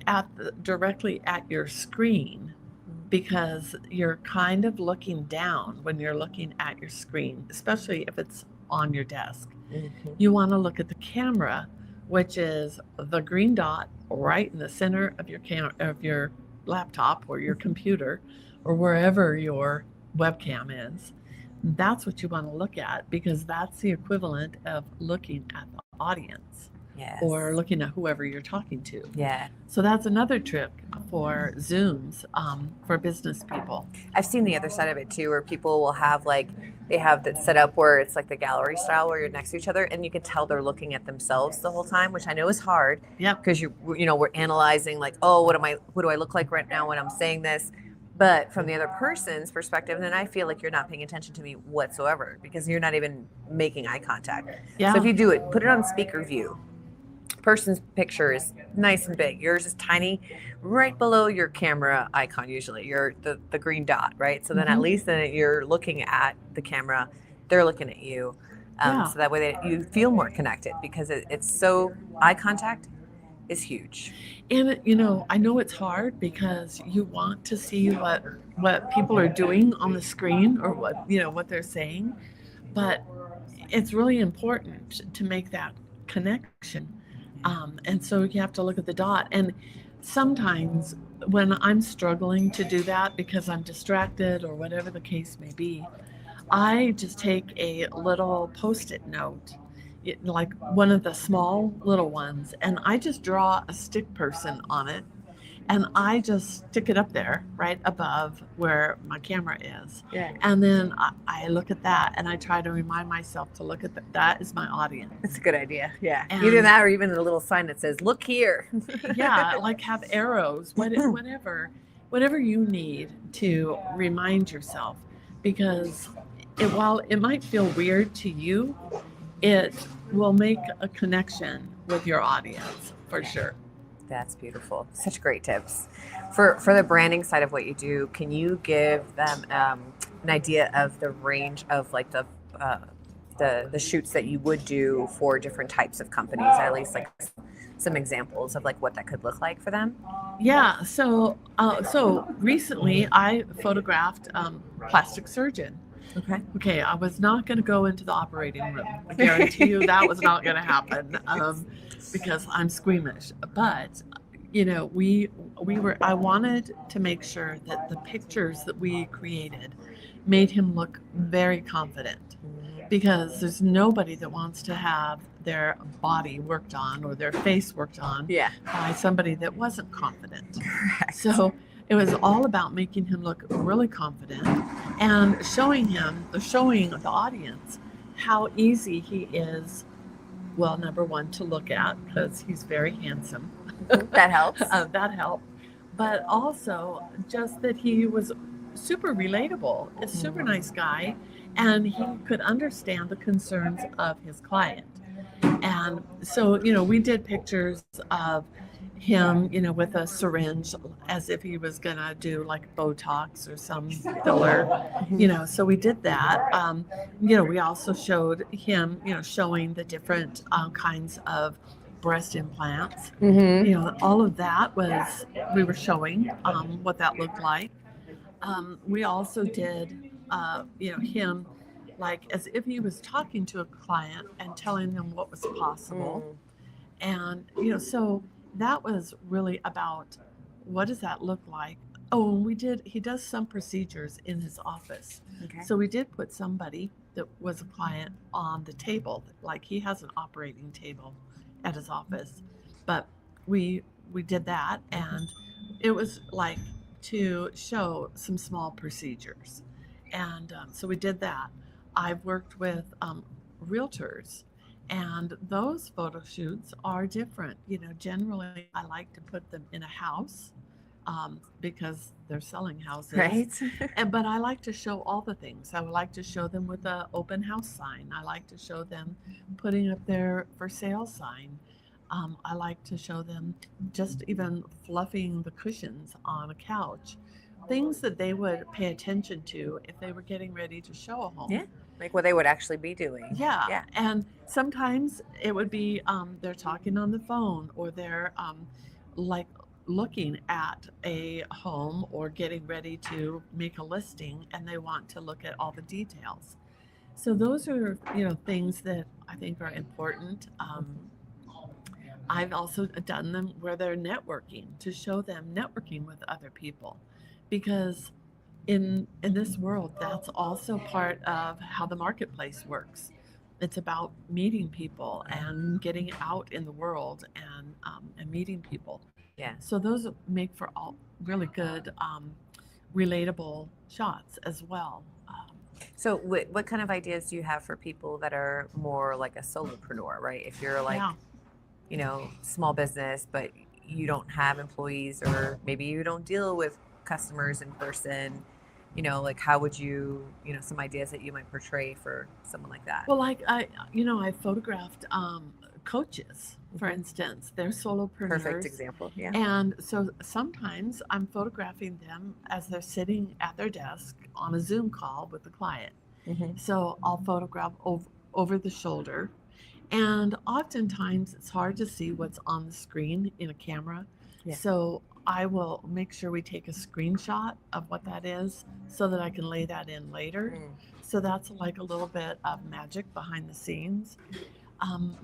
directly at your screen, because you're kind of looking down when you're looking at your screen, especially if it's on your desk. You want to look at the camera, which is the green dot right in the center of your laptop or your computer or wherever your webcam is. That's what you want to look at, because that's the equivalent of looking at the audience. Yes. Or looking at whoever you're talking to. Yeah. So that's another trick for Zooms for business people. I've seen the other side of it too, where people will have they have that set up where it's like the gallery style where you're next to each other and you can tell they're looking at themselves the whole time, which I know is hard. Yeah. Because we're analyzing like, oh, what do I look like right now when I'm saying this? But from the other person's perspective, then I feel like you're not paying attention to me whatsoever, because you're not even making eye contact. Yeah. So if you do it, put it on speaker view. Person's picture is nice and big. Yours is tiny, right below your camera icon. Usually, you're the green dot, right? So then at least then you're looking at the camera, they're looking at you, so that way you feel more connected, because it's so eye contact is huge. And I know it's hard because you want to see what people are doing on the screen or what they're saying, but it's really important to make that connection. And so you have to look at the dot. And sometimes when I'm struggling to do that because I'm distracted or whatever the case may be, I just take a little Post-it note, like one of the small little ones, and I just draw a stick person on it. And I just stick it up there right above where my camera is. Yeah. And then I look at that and I try to remind myself to look at that is my audience. That's a good idea. Yeah. And either that or even a little sign that says, look here. Yeah. Like have arrows, whatever you need to remind yourself, because while it might feel weird to you, it will make a connection with your audience for sure. That's beautiful. Such great tips. For the branding side of what you do, can you give them an idea of the range of like the shoots that you would do for different types of companies, at least like some examples of like what that could look like for them? Yeah. So recently I photographed plastic surgeon. Okay. I was not going to go into the operating room. I guarantee you that was not going to happen. Because I'm squeamish, but I wanted to make sure that the pictures that we created made him look very confident, because there's nobody that wants to have their body worked on or their face worked on by somebody that wasn't confident. Correct. So it was all about making him look really confident and showing the audience how easy he is. Well, number one, to look at, because he's very handsome. That helps. That helped. But also just that he was super relatable, a super nice guy, and he could understand the concerns of his client. And so, we did pictures of him, with a syringe as if he was going to do like Botox or some filler, so we did that. We also showed him, showing the different kinds of breast implants. Mm-hmm. All of that was, we were showing what that looked like. We also did, him like as if he was talking to a client and telling them what was possible. And, so that was really about what does that look like? Oh, and he does some procedures in his office. Okay. So we did put somebody that was a client on the table, like he has an operating table at his office. But we did that, and it was like to show some small procedures. And so we did that. I've worked with realtors, and those photo shoots are different. Generally, I like to put them in a house because they're selling houses. Right. But I like to show all the things. I would like to show them with an open house sign. I like to show them putting up their for sale sign. I like to show them just even fluffing the cushions on a couch. Things that they would pay attention to if they were getting ready to show a home. Yeah. Like what they would actually be doing. Yeah. Yeah. And sometimes it would be they're talking on the phone, or they're like looking at a home or getting ready to make a listing, and they want to look at all the details. So those are, things that I think are important. I've also done them where they're networking, to show them networking with other people, because in this world, that's also part of how the marketplace works. It's about meeting people and getting out in the world, and meeting people. Yeah. So those make for all really good relatable shots as well. So what kind of ideas do you have for people that are more like a solopreneur, right? If you're like, Yeah. Small business, but you don't have employees, or maybe you don't deal with customers in person, like how would you, some ideas that you might portray for someone like that? Well, like I photographed coaches, for instance. They're solopreneurs. Perfect example. Yeah. And so sometimes I'm photographing them as they're sitting at their desk on a Zoom call with the client. Mm-hmm. So I'll photograph over the shoulder. And oftentimes it's hard to see what's on the screen in a camera. Yeah. So I will make sure we take a screenshot of what that is so that I can lay that in later. So that's like a little bit of magic behind the scenes.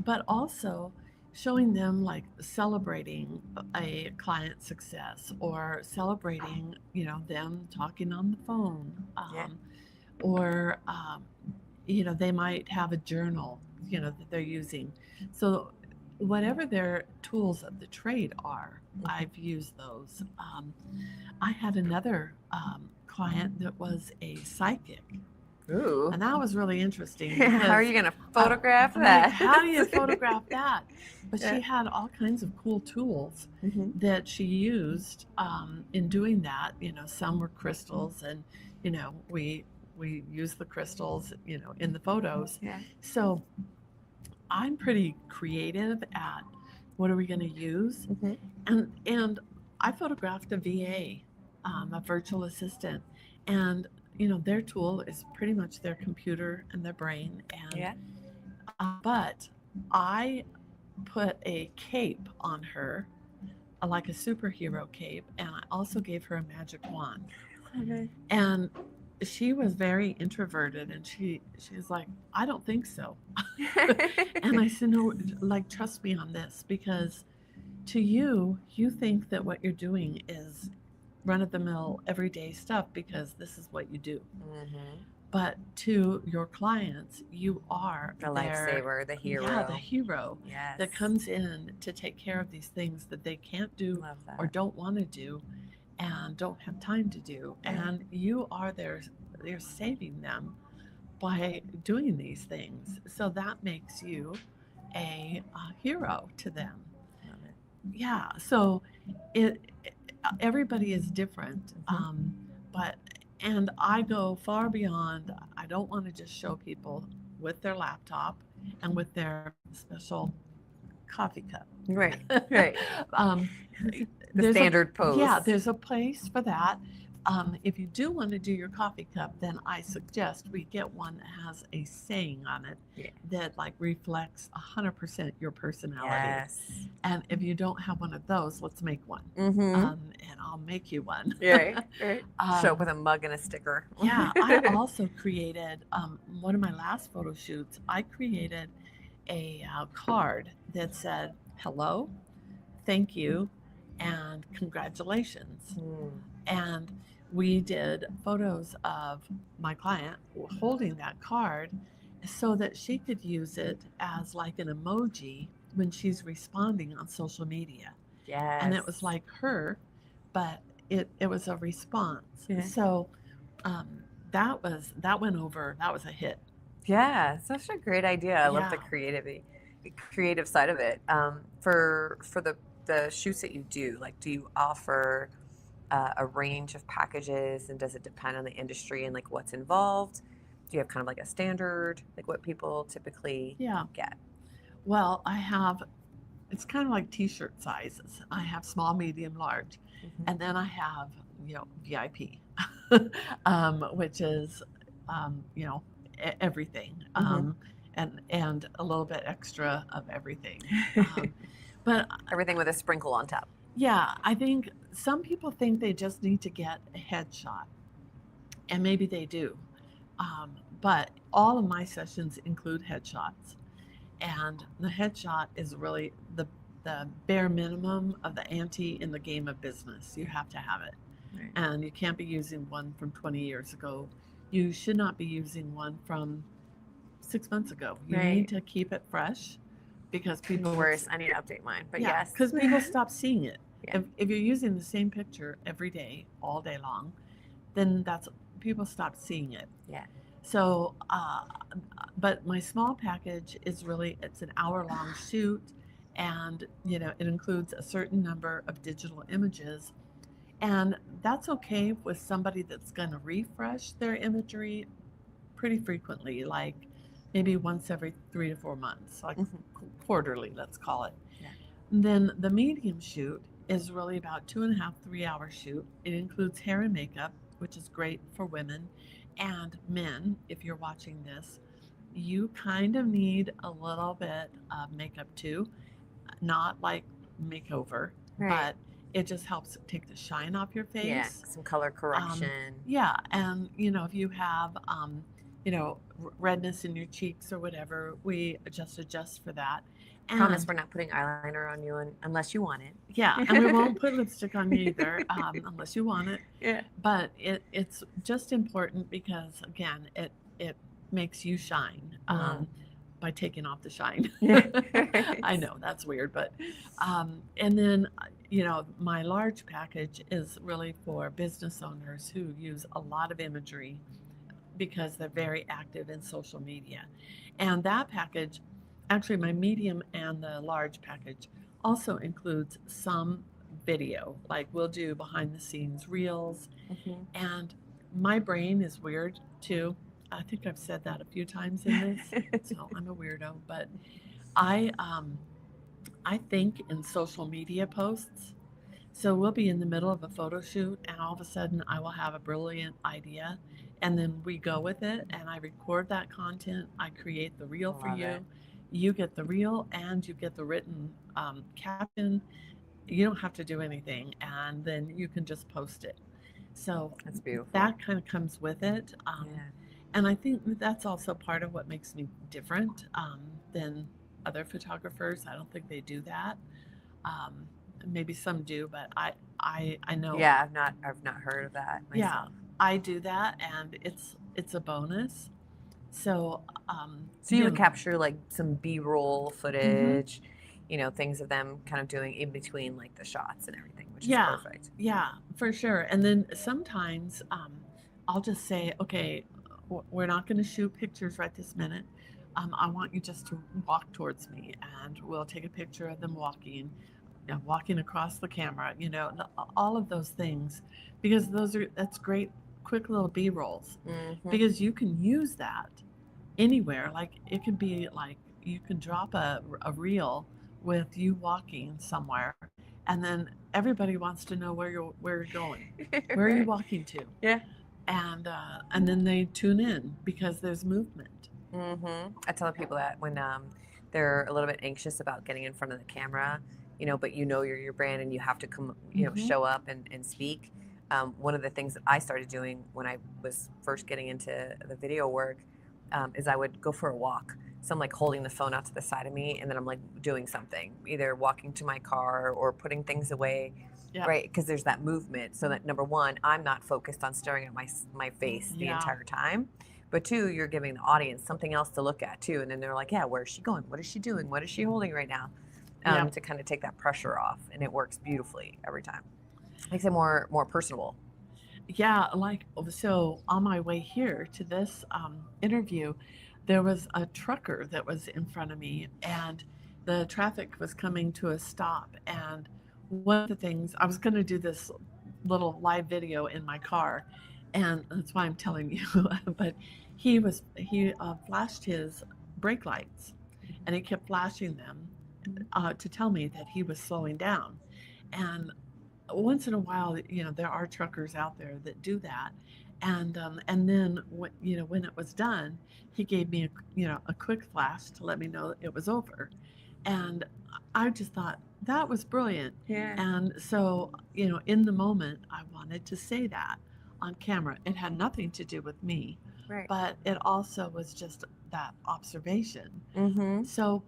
But also showing them, like, celebrating a client success, or celebrating, them talking on the phone. Yeah. Or, they might have a journal, that they're using. So whatever their tools of the trade are, I've used those. I had another client that was a psychic. Ooh. And that was really interesting. How are you going to photograph I'm that? like, how do you photograph that? But Yeah. she had all kinds of cool tools Mm-hmm. that she used in doing that. Some were crystals, and we use the crystals, in the photos. Yeah. So I'm pretty creative at what are we going to use, Mm-hmm. and I photographed a VA, a virtual assistant, and their tool is pretty much their computer and their brain. And Yeah. but I put a cape on her, like a superhero cape, and I also gave her a magic wand. Okay. And she was very introverted, and she's like, I don't think so. And I said, no, like, trust me on this, because to you think that what you're doing is run-of-the-mill everyday stuff because this is what you do. Mm-hmm. But to your clients, you are The lifesaver, the hero. Yeah, the hero Yes. that comes in to take care of these things that they can't do Love that. or don't want to do and don't have time to do. And you are there, you're saving them by doing these things. So that makes you a hero to them. Love it. Yeah. So everybody is different. And I go far beyond. I don't want to just show people with their laptop and with their special coffee cup. Right. Right. The standard pose. Yeah, there's a place for that. If you do want to do your coffee cup, then I suggest we get one that has a saying on it Yeah. that like reflects 100% your personality. Yes. And if you don't have one of those, let's make one. Mm-hmm. And I'll make you one. Right. Right. Show up Um, with a mug and a sticker. yeah, I also created one of my last photo shoots. I created a card that said hello, thank you, and congratulations. Hmm. And we did photos of my client holding that card so that she could use it as like an emoji when she's responding on social media. And it was Yes. like her, but it was a response. Yeah. So um, that went over. That was a hit. Yeah, such a great idea. I love the Yeah. creative side of it. For the shoots that you do, like, do you offer a range of packages, and does it depend on the industry and like what's involved? Do you have kind of like a standard, like what people typically Yeah. get? Well, I have, it's kind of like t-shirt sizes. I have small, medium, large, Mm-hmm. and then I have, VIP, which is, everything, Mm-hmm. and a little bit extra of everything. But Everything with a sprinkle on top. yeah, I think some people think they just need to get a headshot, and maybe they do. But all of my sessions include headshots, and the headshot is really the bare minimum of the ante in the game of business. You have to have it, Right. and you can't be using one from 20 years ago. You should not be using one from 6 months ago. You Right. need to keep it fresh because people Worse, I need to update mine, but yeah, yes. because people stop seeing it. Yeah. If you're using the same picture every day, all day long, then that's people stop seeing it. Yeah. So, but my small package is really it's an hour-long shoot, and it includes a certain number of digital images, and that's okay with somebody that's going to refresh their imagery pretty frequently, like maybe once every 3 to 4 months, like Mhm. quarterly, let's call it. Yeah. Then the medium shoot is really about 2.5, 3 hour shoot. It includes hair and makeup, which is great for women and men. If you're watching this, you kind of need a little bit of makeup too, not like makeover, Right. but it just helps take the shine off your face. Yeah, some color correction. Yeah, and if you have redness in your cheeks or whatever, we just adjust for that. Promise And we're not putting eyeliner on you unless you want it. yeah, and we won't put lipstick on you either, unless you want it. Yeah. But it's just important because again, it makes you shine by taking off the shine. I know that's weird, but and then my large package is really for business owners who use a lot of imagery because they're very active in social media. And that package, actually, my medium and the large package also includes some video. Like we'll do behind the scenes reels. Mhm. And my brain is weird too. I think I've said that a few times in this, so I'm a weirdo. But I think in social media posts. So we'll be in the middle of a photo shoot, and all of a sudden I will have a brilliant idea, and then we go with it, and I record that content. I create the reel for Love you. it. You get the reel, and you get the written caption. You don't have to do anything, and then you can just post it. So That's beautiful. that kind of comes with it. Yeah. And I think that's also part of what makes me different than other photographers. I don't think they do that. Maybe some do, but I know. Yeah, I've not heard of that Yeah, myself. I do that, and it's a bonus. So So you you would know, capture like some B-roll mhm. footage, things of them kind of doing in between like the shots and everything, which is Yeah, perfect. yeah, for sure. And then sometimes I'll just say, okay, we're not going to shoot pictures right this minute. I want you just to walk towards me, and we'll take a picture of them walking across the camera. All of those things, because that's great, quick little B rolls. Mhm. Because you can use that anywhere. Like it could be like you can drop a reel with you walking somewhere, and then everybody wants to know where you're going, where are you walking to, Yeah. and then they tune in because there's movement. I tell people that when they're a little bit anxious about getting in front of the camera, but you're your brand and you have to come, show up and speak. One of the things that I started doing when I was first getting into the video work is I would go for a walk. So I'm like holding the phone out to the side of me, and then I'm like doing something, either walking to my car or putting things away, Yeah. right? Because there's that movement. So that number one, I'm not focused on staring at my face the entire time. But two, you're giving the audience something else to look at too. And then they're like, yeah, where's she going? What is she doing? What is she holding right now? To kind of take that pressure off. And it works beautifully every time. Makes it more personable. Yeah, so on my way here to this interview, there was a trucker that was in front of me, and the traffic was coming to a stop. And one of the things, I was going to do this little live video in my car, and that's why I'm telling you. But he flashed his brake lights, and he kept flashing them to tell me that he was slowing down. And once in a while, there are truckers out there that do that. And then when it was done, he gave me a quick flash to let me know it was over. And I just thought that was brilliant. Yeah. And so, in the moment, I wanted to say that on camera. It had nothing to do with me, Right. but it also was just that observation. Mm-hmm. So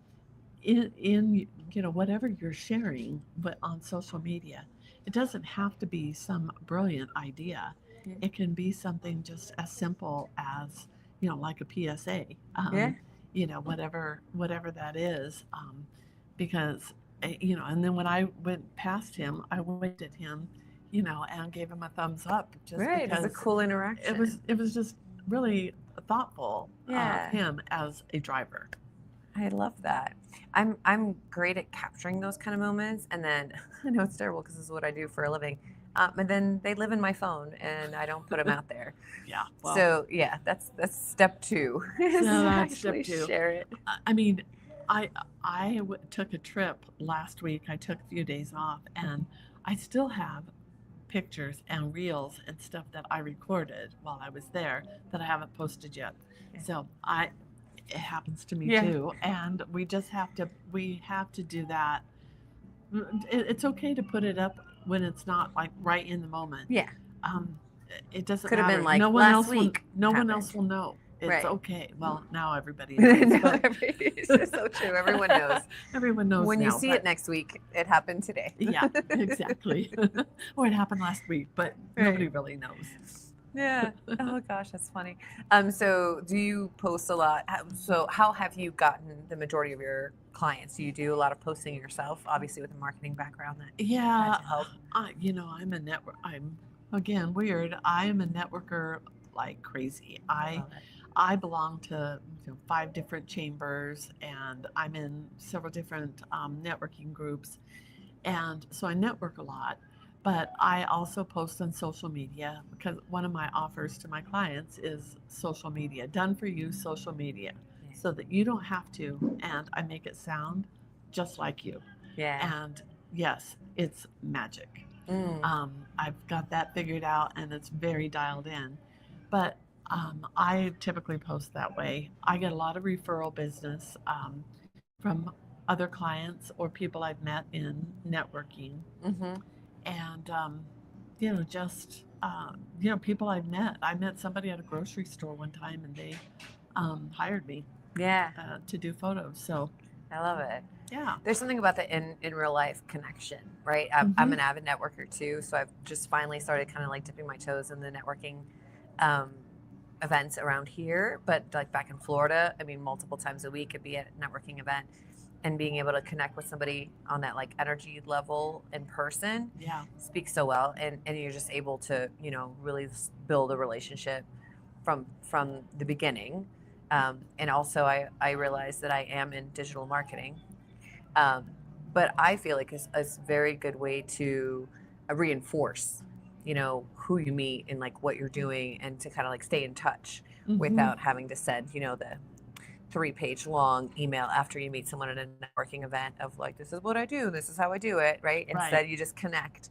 in whatever you're sharing, but on social media, it doesn't have to be some brilliant idea. Yeah. It can be something just as simple as like a PSA. Whatever that is, because and then when I went past him, I waved at him, and gave him a thumbs up, just Right. because It's a cool interaction. it was just really thoughtful Yeah. of him as a driver. I love that. I'm great at capturing those kind of moments, and then I know it's terrible because this is what I do for a living. And then they live in my phone, and I don't put them out there. Yeah. Well, So yeah, that's step two. is So to that's actually step two. share it. I mean, I took a trip last week. I took a few days off, and I still have pictures and reels and stuff that I recorded while I was there that I haven't posted yet. Yeah. So it happens to me Yeah. too, and we have to do that. It's okay to put it up when it's not like right in the moment. Yeah. It doesn't Could have matter. been like no one last else week. will. No one happened. else will know. It's Right. okay. Well, now everybody knows. No, but it's so true. Everyone knows. everyone knows When you now, see but- it next week, it happened today. Yeah, exactly. Or it happened last week, but nobody Right. really knows. Yeah. Oh gosh, that's funny. So do you post a lot? So how have you gotten the majority of your clients? Do you do a lot of posting yourself? Obviously, with a marketing background, that Yeah, had to help. I'm a network. I'm again weird. I am a networker like crazy. Love it. I belong to 5 different chambers, and I'm in several different networking groups, and so I network a lot. But I also post on social media because one of my offers to my clients is social media, done for you social media, Yeah. so that you don't have to, and I make it sound just like you. Yeah. And yes, it's magic. Mm. I've got that figured out, and it's very dialed in. But I typically post that way. I get a lot of referral business from other clients or people I've met in networking, Mm-hmm. and just people I've met. I met somebody at a grocery store one time, and they hired me Yeah. to do photos. So I love it. yeah. There's something about the in real life connection, right? I'm an avid networker too, so I've just finally started kind of like dipping my toes in the networking events around here. But like back in Florida, I mean, multiple times a week, it'd be at a networking event, and being able to connect with somebody on that like energy level in person Yeah. speaks so well, and you're just able to really build a relationship from the beginning. And also I realized that I am in digital marketing, but I feel like it's a very good way to reinforce who you meet and like what you're doing, and to kind of like stay in touch Mhm. without having to send 3-page long email after you meet someone at a networking event of like, this is what I do, this is how I do it, right? Right. Instead, you just connect,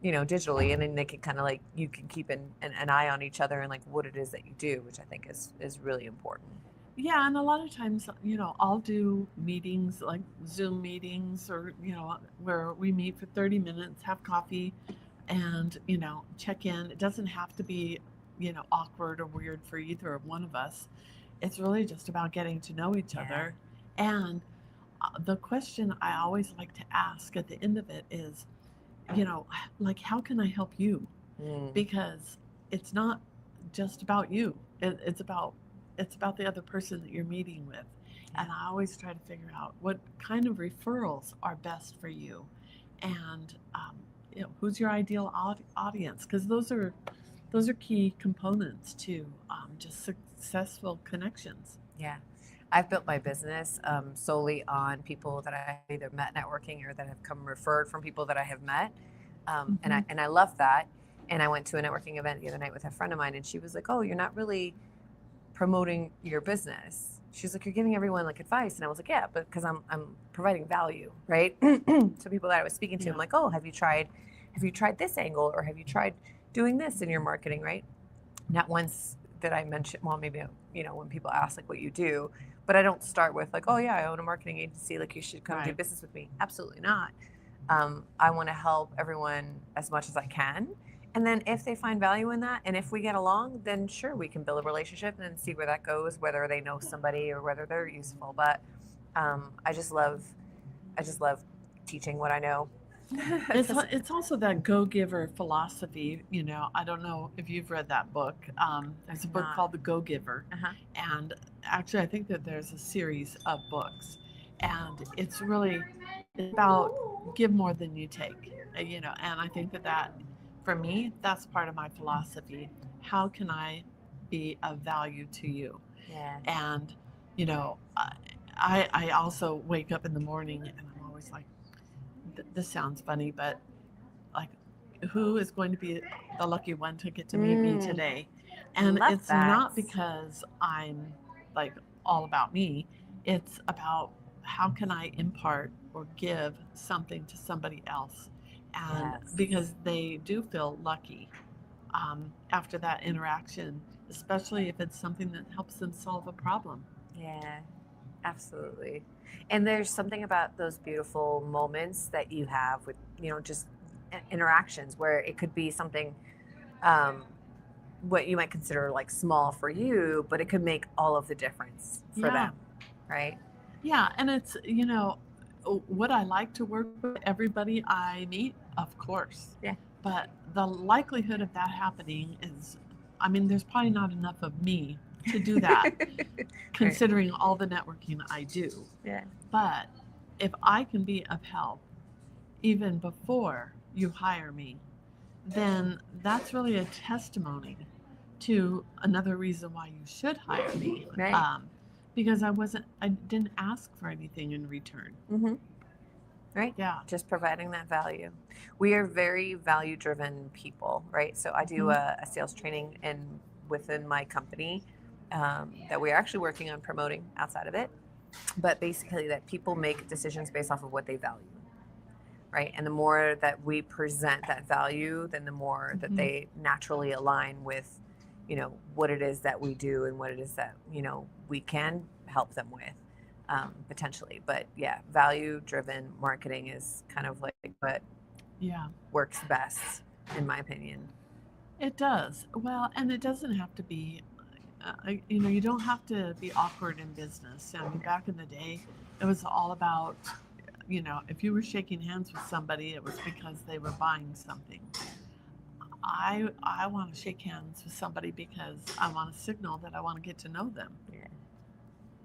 digitally, and then they can kind of like, you can keep an eye on each other and like what it is that you do, which I think is really important. Yeah, and a lot of times, I'll do meetings like Zoom meetings or, where we meet for 30 minutes, have coffee, and, check in. It doesn't have to be, awkward or weird for either one of us. It's really just about getting to know each Yeah. other. And the question I always like to ask at the end of it is, you know, like, how can I help you? Mm, Because it's not just about you. It's about the other person that you're meeting with. yeah. And I always try to figure out what kind of referrals are best for you, and who's your ideal audience, because those are key components to just successful connections. Yeah. I've built my business solely on people that I either met networking or that have come referred from people that I have met. And Hmm. I love that. And I went to a networking event the other night with a friend of mine, and she was like, "Oh, you're not really promoting your business." She's like, "You're giving everyone like advice." And I was like, "Yeah, but because I'm providing value, right?" So people that I was speaking to, I'm Yeah. like, "Oh, have you tried this angle, or have you tried doing this in your marketing, right?" Not once that I mentioned, well, maybe, when people ask like what you do, but I don't start with like, "Oh yeah, I own a marketing agency, like you should come do Right. business with me." Absolutely not. I want to help everyone as much as I can. And then if they find value in that and if we get along, then sure, we can build a relationship and see where that goes, whether they know somebody or whether they're useful. But I just love teaching what I know. It's it's also that go-giver philosophy. I don't know if you've read that book. I There's a have book not. called The Go-Giver, Uh huh. and actually, I think that there's a series of books, and it's about give more than you take. And I think that for me, that's part of my philosophy. How can I be of value to you? Yeah. And I also wake up in the morning and I'm always like, this sounds funny, but like, who is going to be the lucky one to get to meet me Mm, today? I And love it's that. not because I'm like all about me, it's about how can I impart or give something to somebody else. And Yes. because they do feel lucky after that interaction, especially if it's something that helps them solve a problem. Yeah. Absolutely. And there's something about those beautiful moments that you have with, just interactions where it could be something, um, what you might consider like small for you, but it could make all of the difference for Yeah. them, right? Yeah. And it's, would I like to work with everybody I meet? Of course. Yeah. But the likelihood of that happening is, I mean, there's probably not enough of me to do that, Right. considering all the networking I do. Yeah. But if I can be of help even before you hire me, then that's really a testimony to another reason why you should hire me. Right. Because I didn't ask for anything in return. Mm-hmm. Right. Yeah. Just providing that value. We are very value driven people, right? So I do Hmm. a sales training within my company, that we are actually working on promoting outside of it. But basically, that people make decisions based off of what they value, right? And the more that we present that value, then the more that Hmm. they naturally align with, what it is that we do and what it is that, we can help them with, potentially. But yeah, value driven marketing is kind of like what Yeah. works best, in my opinion. It does. Well, and it doesn't have to be, you don't have to be awkward in business. I mean, back in the day, it was all about, if you were shaking hands with somebody, it was because they were buying something. I want to shake hands with somebody because I want to signal that I want to get to know them. Yeah.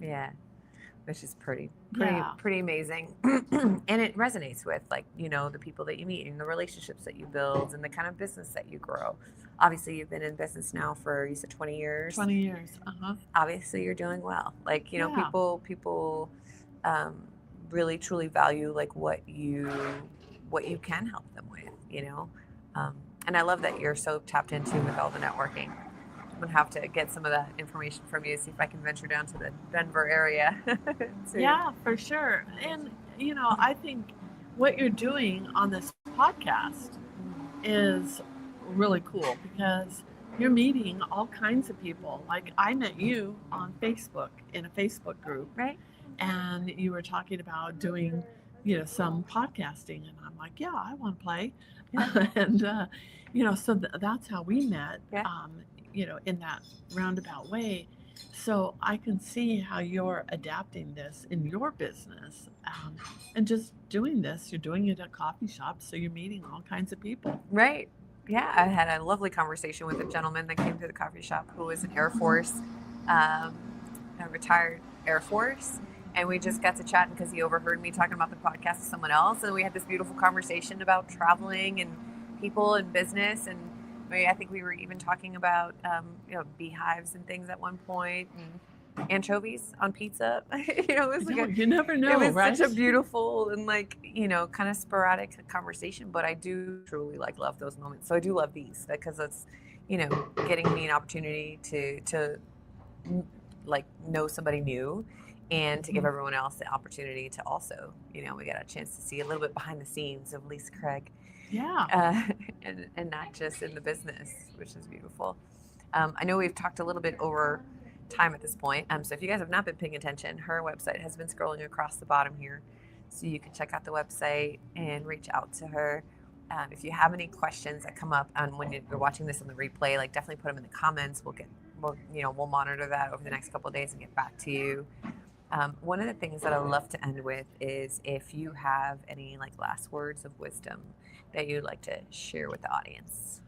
Yeah. Which is pretty, pretty, Yeah. pretty amazing. And it resonates with like, the people that you meet and the relationships that you build and the kind of business that you grow. Obviously, you've been in business now for, you said, 20 years. 20 years. Uh-huh. Obviously, you're doing well. Like, Yeah. people um, really truly value like what you can help them with. Um, and I love that you're so tapped into with all the networking. I'm gonna have to get some of that information from you, see if I can venture down to the Denver area. Yeah, for sure. And, I think what you're doing on this podcast is really cool because you're meeting all kinds of people. Like I met you on Facebook in a Facebook group, Right. and you were talking about doing, some podcasting, and I'm like, yeah, I want to play, Yeah. and so that's how we met. Yeah. In that roundabout way. So I can see how you're adapting this in your business, and just doing this. You're doing it at coffee shops, so you're meeting all kinds of people. Right. Yeah, I had a lovely conversation with a gentleman that came to the coffee shop who was an Air Force, a retired Air Force. And we just got to chatting because he overheard me talking about the podcast with someone else. And we had this beautiful conversation about traveling and people and business. And I think we were even talking about, beehives and things at one point, and anchovies on pizza. It was like You never know, it was right? such a beautiful and kind of sporadic conversation, but I do truly love those moments. So I do love these because it's getting me an opportunity to know somebody new, and to give everyone else the opportunity to also we got a chance to see a little bit behind the scenes of Lisa Craig. Yeah. And not just in the business, which is beautiful. I know we've talked a little bit over time at this point. So if you guys have not been paying attention, her website has been scrolling across the bottom here. So you can check out the website and reach out to her. If you have any questions that come up on when you're watching this on the replay, definitely put them in the comments. We'll monitor that over the next couple of days and get back to you. One of the things that I love to end with is if you have any last words of wisdom that you'd like to share with the audience.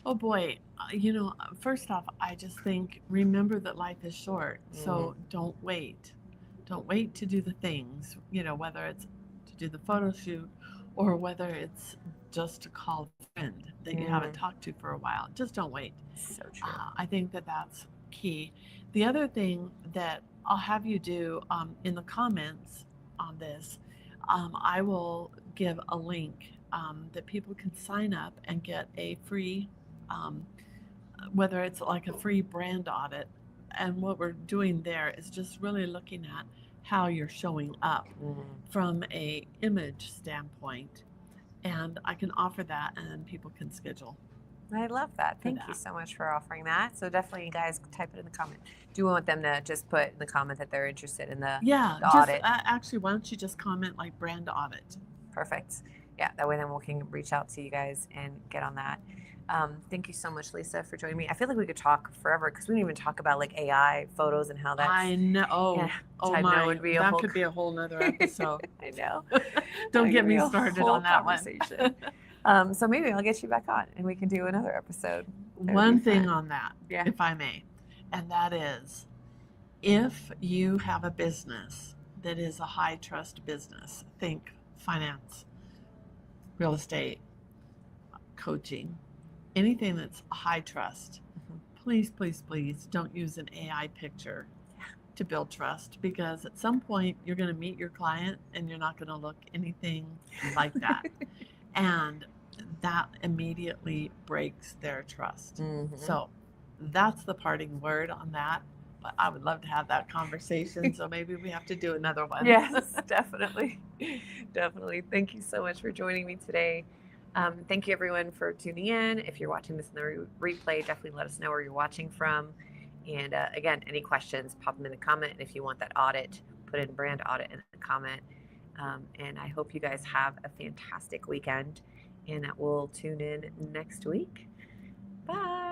Oh boy, first off, I just think remember that life is short. So don't wait. Don't wait to do the things, whether it's to do the photo shoot or whether it's just to call a friend that you haven't talked to for a while. Just don't wait. So true. I think that that's key. The other thing that I'll have you do in the comments on this, I will give a link that people can sign up and get a free, whether it's like a free brand audit. And what we're doing there is just really looking at how you're showing up from a image standpoint. And I can offer that, and people can schedule. I love that. Thank you so much for offering that. So definitely, you guys, type it in the comment. Do you want them to just put in the comment that they're interested in the audit? Actually, why don't you just comment brand audit? Perfect. Yeah, that way then we can reach out to you guys and get on that. Thank you so much, Lisa, for joining me. I feel like we could talk forever because we didn't even talk about AI photos and how that's. I know. That could be a whole nother episode. I know. Don't get me started on that one. So maybe I'll get you back on and we can do another episode. One thing on that, if I may, and that is, if you have a business that is a high trust business, think finance, real estate, coaching, anything that's high trust, please, please, please don't use an AI picture to build trust, because at some point you're going to meet your client and you're not going to look anything like that. And that immediately breaks their trust. So that's the parting word on that. But I would love to have that conversation. So maybe we have to do another one. Yes, definitely. Definitely. Thank you so much for joining me today. Thank you everyone for tuning in. If you're watching this in the replay, definitely let us know where you're watching from. And again, any questions, pop them in the comment. And if you want that audit, put in brand audit in the comment. And I hope you guys have a fantastic weekend, and that we'll tune in next week. Bye.